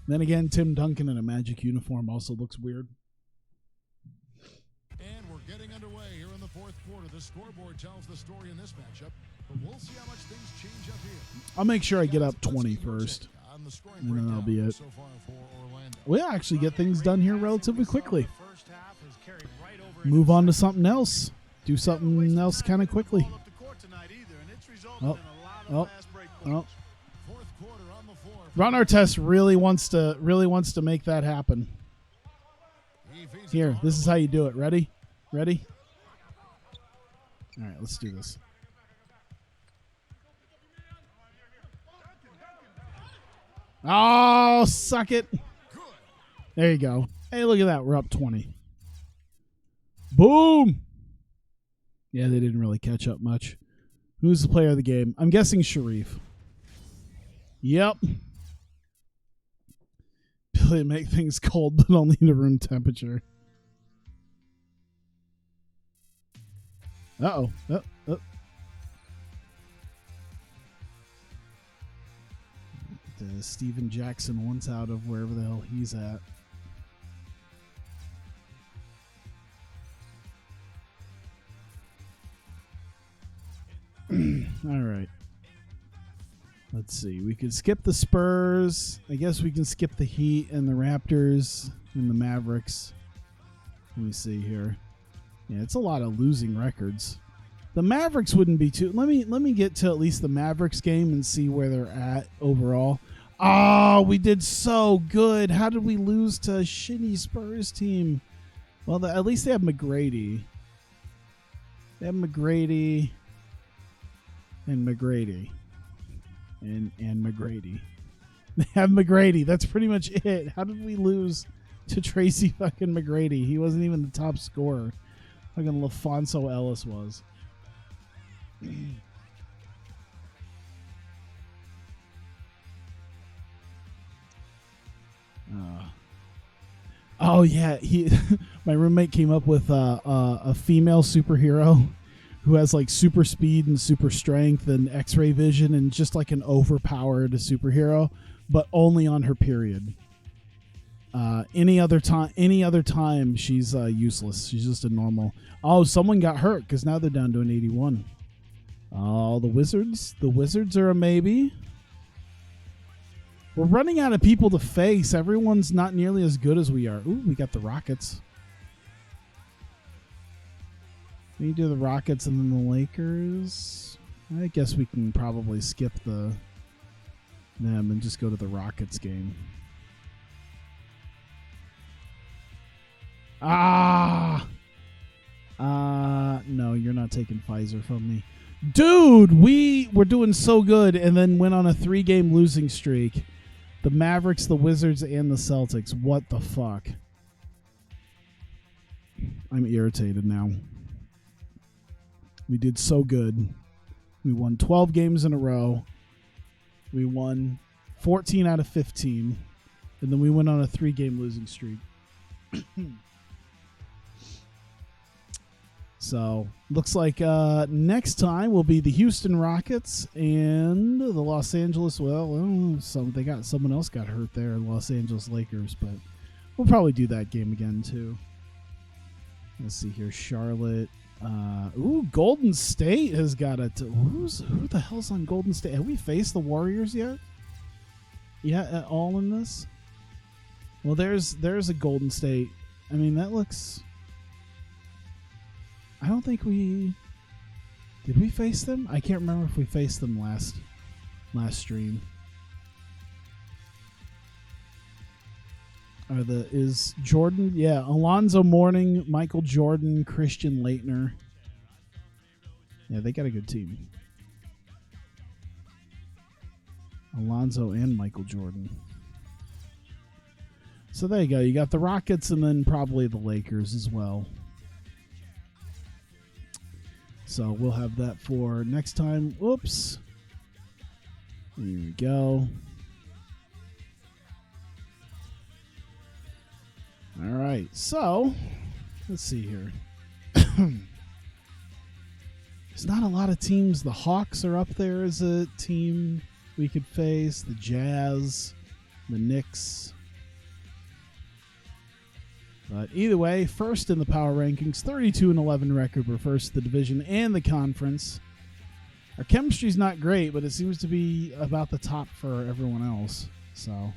[SPEAKER 1] Then again, Tim Duncan in a Magic uniform also looks weird.
[SPEAKER 3] And we're getting underway here in the fourth quarter. The scoreboard tells the story in this matchup, but we'll see how much things change up here.
[SPEAKER 1] I'll make sure I get up
[SPEAKER 3] Guys, let's
[SPEAKER 1] 20
[SPEAKER 3] get your
[SPEAKER 1] first.
[SPEAKER 3] take on the scoring
[SPEAKER 1] And then that'll be
[SPEAKER 3] breakdown
[SPEAKER 1] it.
[SPEAKER 3] so far for Orlando.
[SPEAKER 1] We'll actually get things done here relatively quickly.
[SPEAKER 4] First half has carried right over into
[SPEAKER 1] Move
[SPEAKER 4] the
[SPEAKER 1] on to
[SPEAKER 4] second.
[SPEAKER 1] something else. Do something else kind of quickly. Oh, oh, oh.
[SPEAKER 3] Fourth quarter on the floor.
[SPEAKER 1] Ron Artest really wants to make that happen.
[SPEAKER 3] He feeds it
[SPEAKER 1] Here,
[SPEAKER 3] to
[SPEAKER 1] this is how you do it. Ready? Ready? All right, let's do this. Oh, suck it. There you go. Hey, look at that. We're up 20. Boom. Yeah, they didn't really catch up much. Who's the player of the game? I'm guessing Sharif. Yep. Billy make things cold, but only to room temperature. Uh-oh. Steven Jackson once out of wherever the hell he's at. All right. Let's see. We could skip the Spurs. I guess we can skip the Heat and the Raptors and the Mavericks. Let me see here. Yeah, it's a lot of losing records. The Mavericks wouldn't be too. Let me get to at least the Mavericks game and see where they're at overall. Oh, we did so good. How did we lose to a shitty Spurs team? Well, at least they have McGrady. They have McGrady and McGrady. And McGrady. They have McGrady. That's pretty much it. How did we lose to Tracy fucking McGrady? He wasn't even the top scorer. Fucking LaFonso Ellis was. Oh yeah, my roommate came up with a female superhero who has like super speed and super strength and X-ray vision and just like an overpowered superhero, but only on her period. Any other time she's useless. She's just a normal. Oh, someone got hurt because now they're down to an 81. Oh, the Wizards. The Wizards are a maybe. We're running out of people to face. Everyone's not nearly as good as we are. Ooh, we got the Rockets. We do the Rockets and then the Lakers. I guess we can probably skip them and just go to the Rockets game. No, you're not taking Pfizer from me. Dude, we were doing so good and then went on a 3-game losing streak. The Mavericks, the Wizards, and the Celtics. What the fuck? I'm irritated now. We did so good. We won 12 games in a row. We won 14 out of 15. And then we went on a 3-game losing streak. So, looks like next time will be the Houston Rockets and the Los Angeles. Someone else got hurt there, Los Angeles Lakers, but we'll probably do that game again too. Let's see here, Charlotte. Golden State has got it. Who the hell's on Golden State? Have we faced the Warriors yet? Yeah, at all in this? Well, there's a Golden State. I mean, that looks. I don't think we did. We face them? I can't remember if we faced them last stream. Is Jordan? Yeah, Alonzo Mourning, Michael Jordan, Christian Laettner. Yeah, they got a good team. Alonzo and Michael Jordan. So there you go. You got the Rockets and then probably the Lakers as well. So we'll have that for next time. Oops. Here we go. All right. So let's see here. There's not a lot of teams. The Hawks are up there as a team we could face. The Jazz, the Knicks. But either way, first in the power rankings, 32-11 record. We're first in the division and the conference. Our chemistry's not great, but it seems to be about the top for everyone else. So,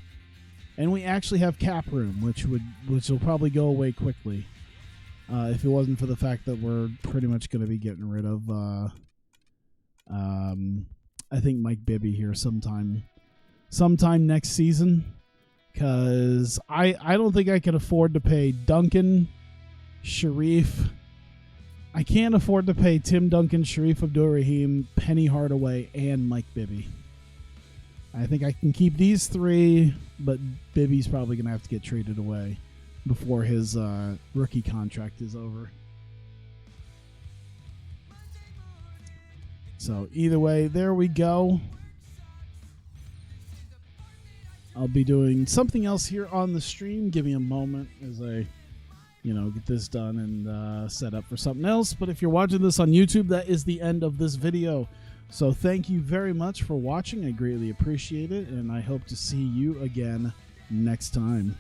[SPEAKER 1] and we actually have cap room, which will probably go away quickly if it wasn't for the fact that we're pretty much going to be getting rid of. I think Mike Bibby here sometime next season. Because I don't think I can afford to pay Duncan, Sharif. I can't afford to pay Tim Duncan, Sharif Abdur-Rahim, Penny Hardaway, and Mike Bibby. I think I can keep these three, but Bibby's probably going to have to get traded away before his rookie contract is over. So either way, there we go. I'll be doing something else here on the stream. Give me a moment as I, get this done and set up for something else. But if you're watching this on YouTube, that is the end of this video. So thank you very much for watching. I greatly appreciate it, and I hope to see you again next time.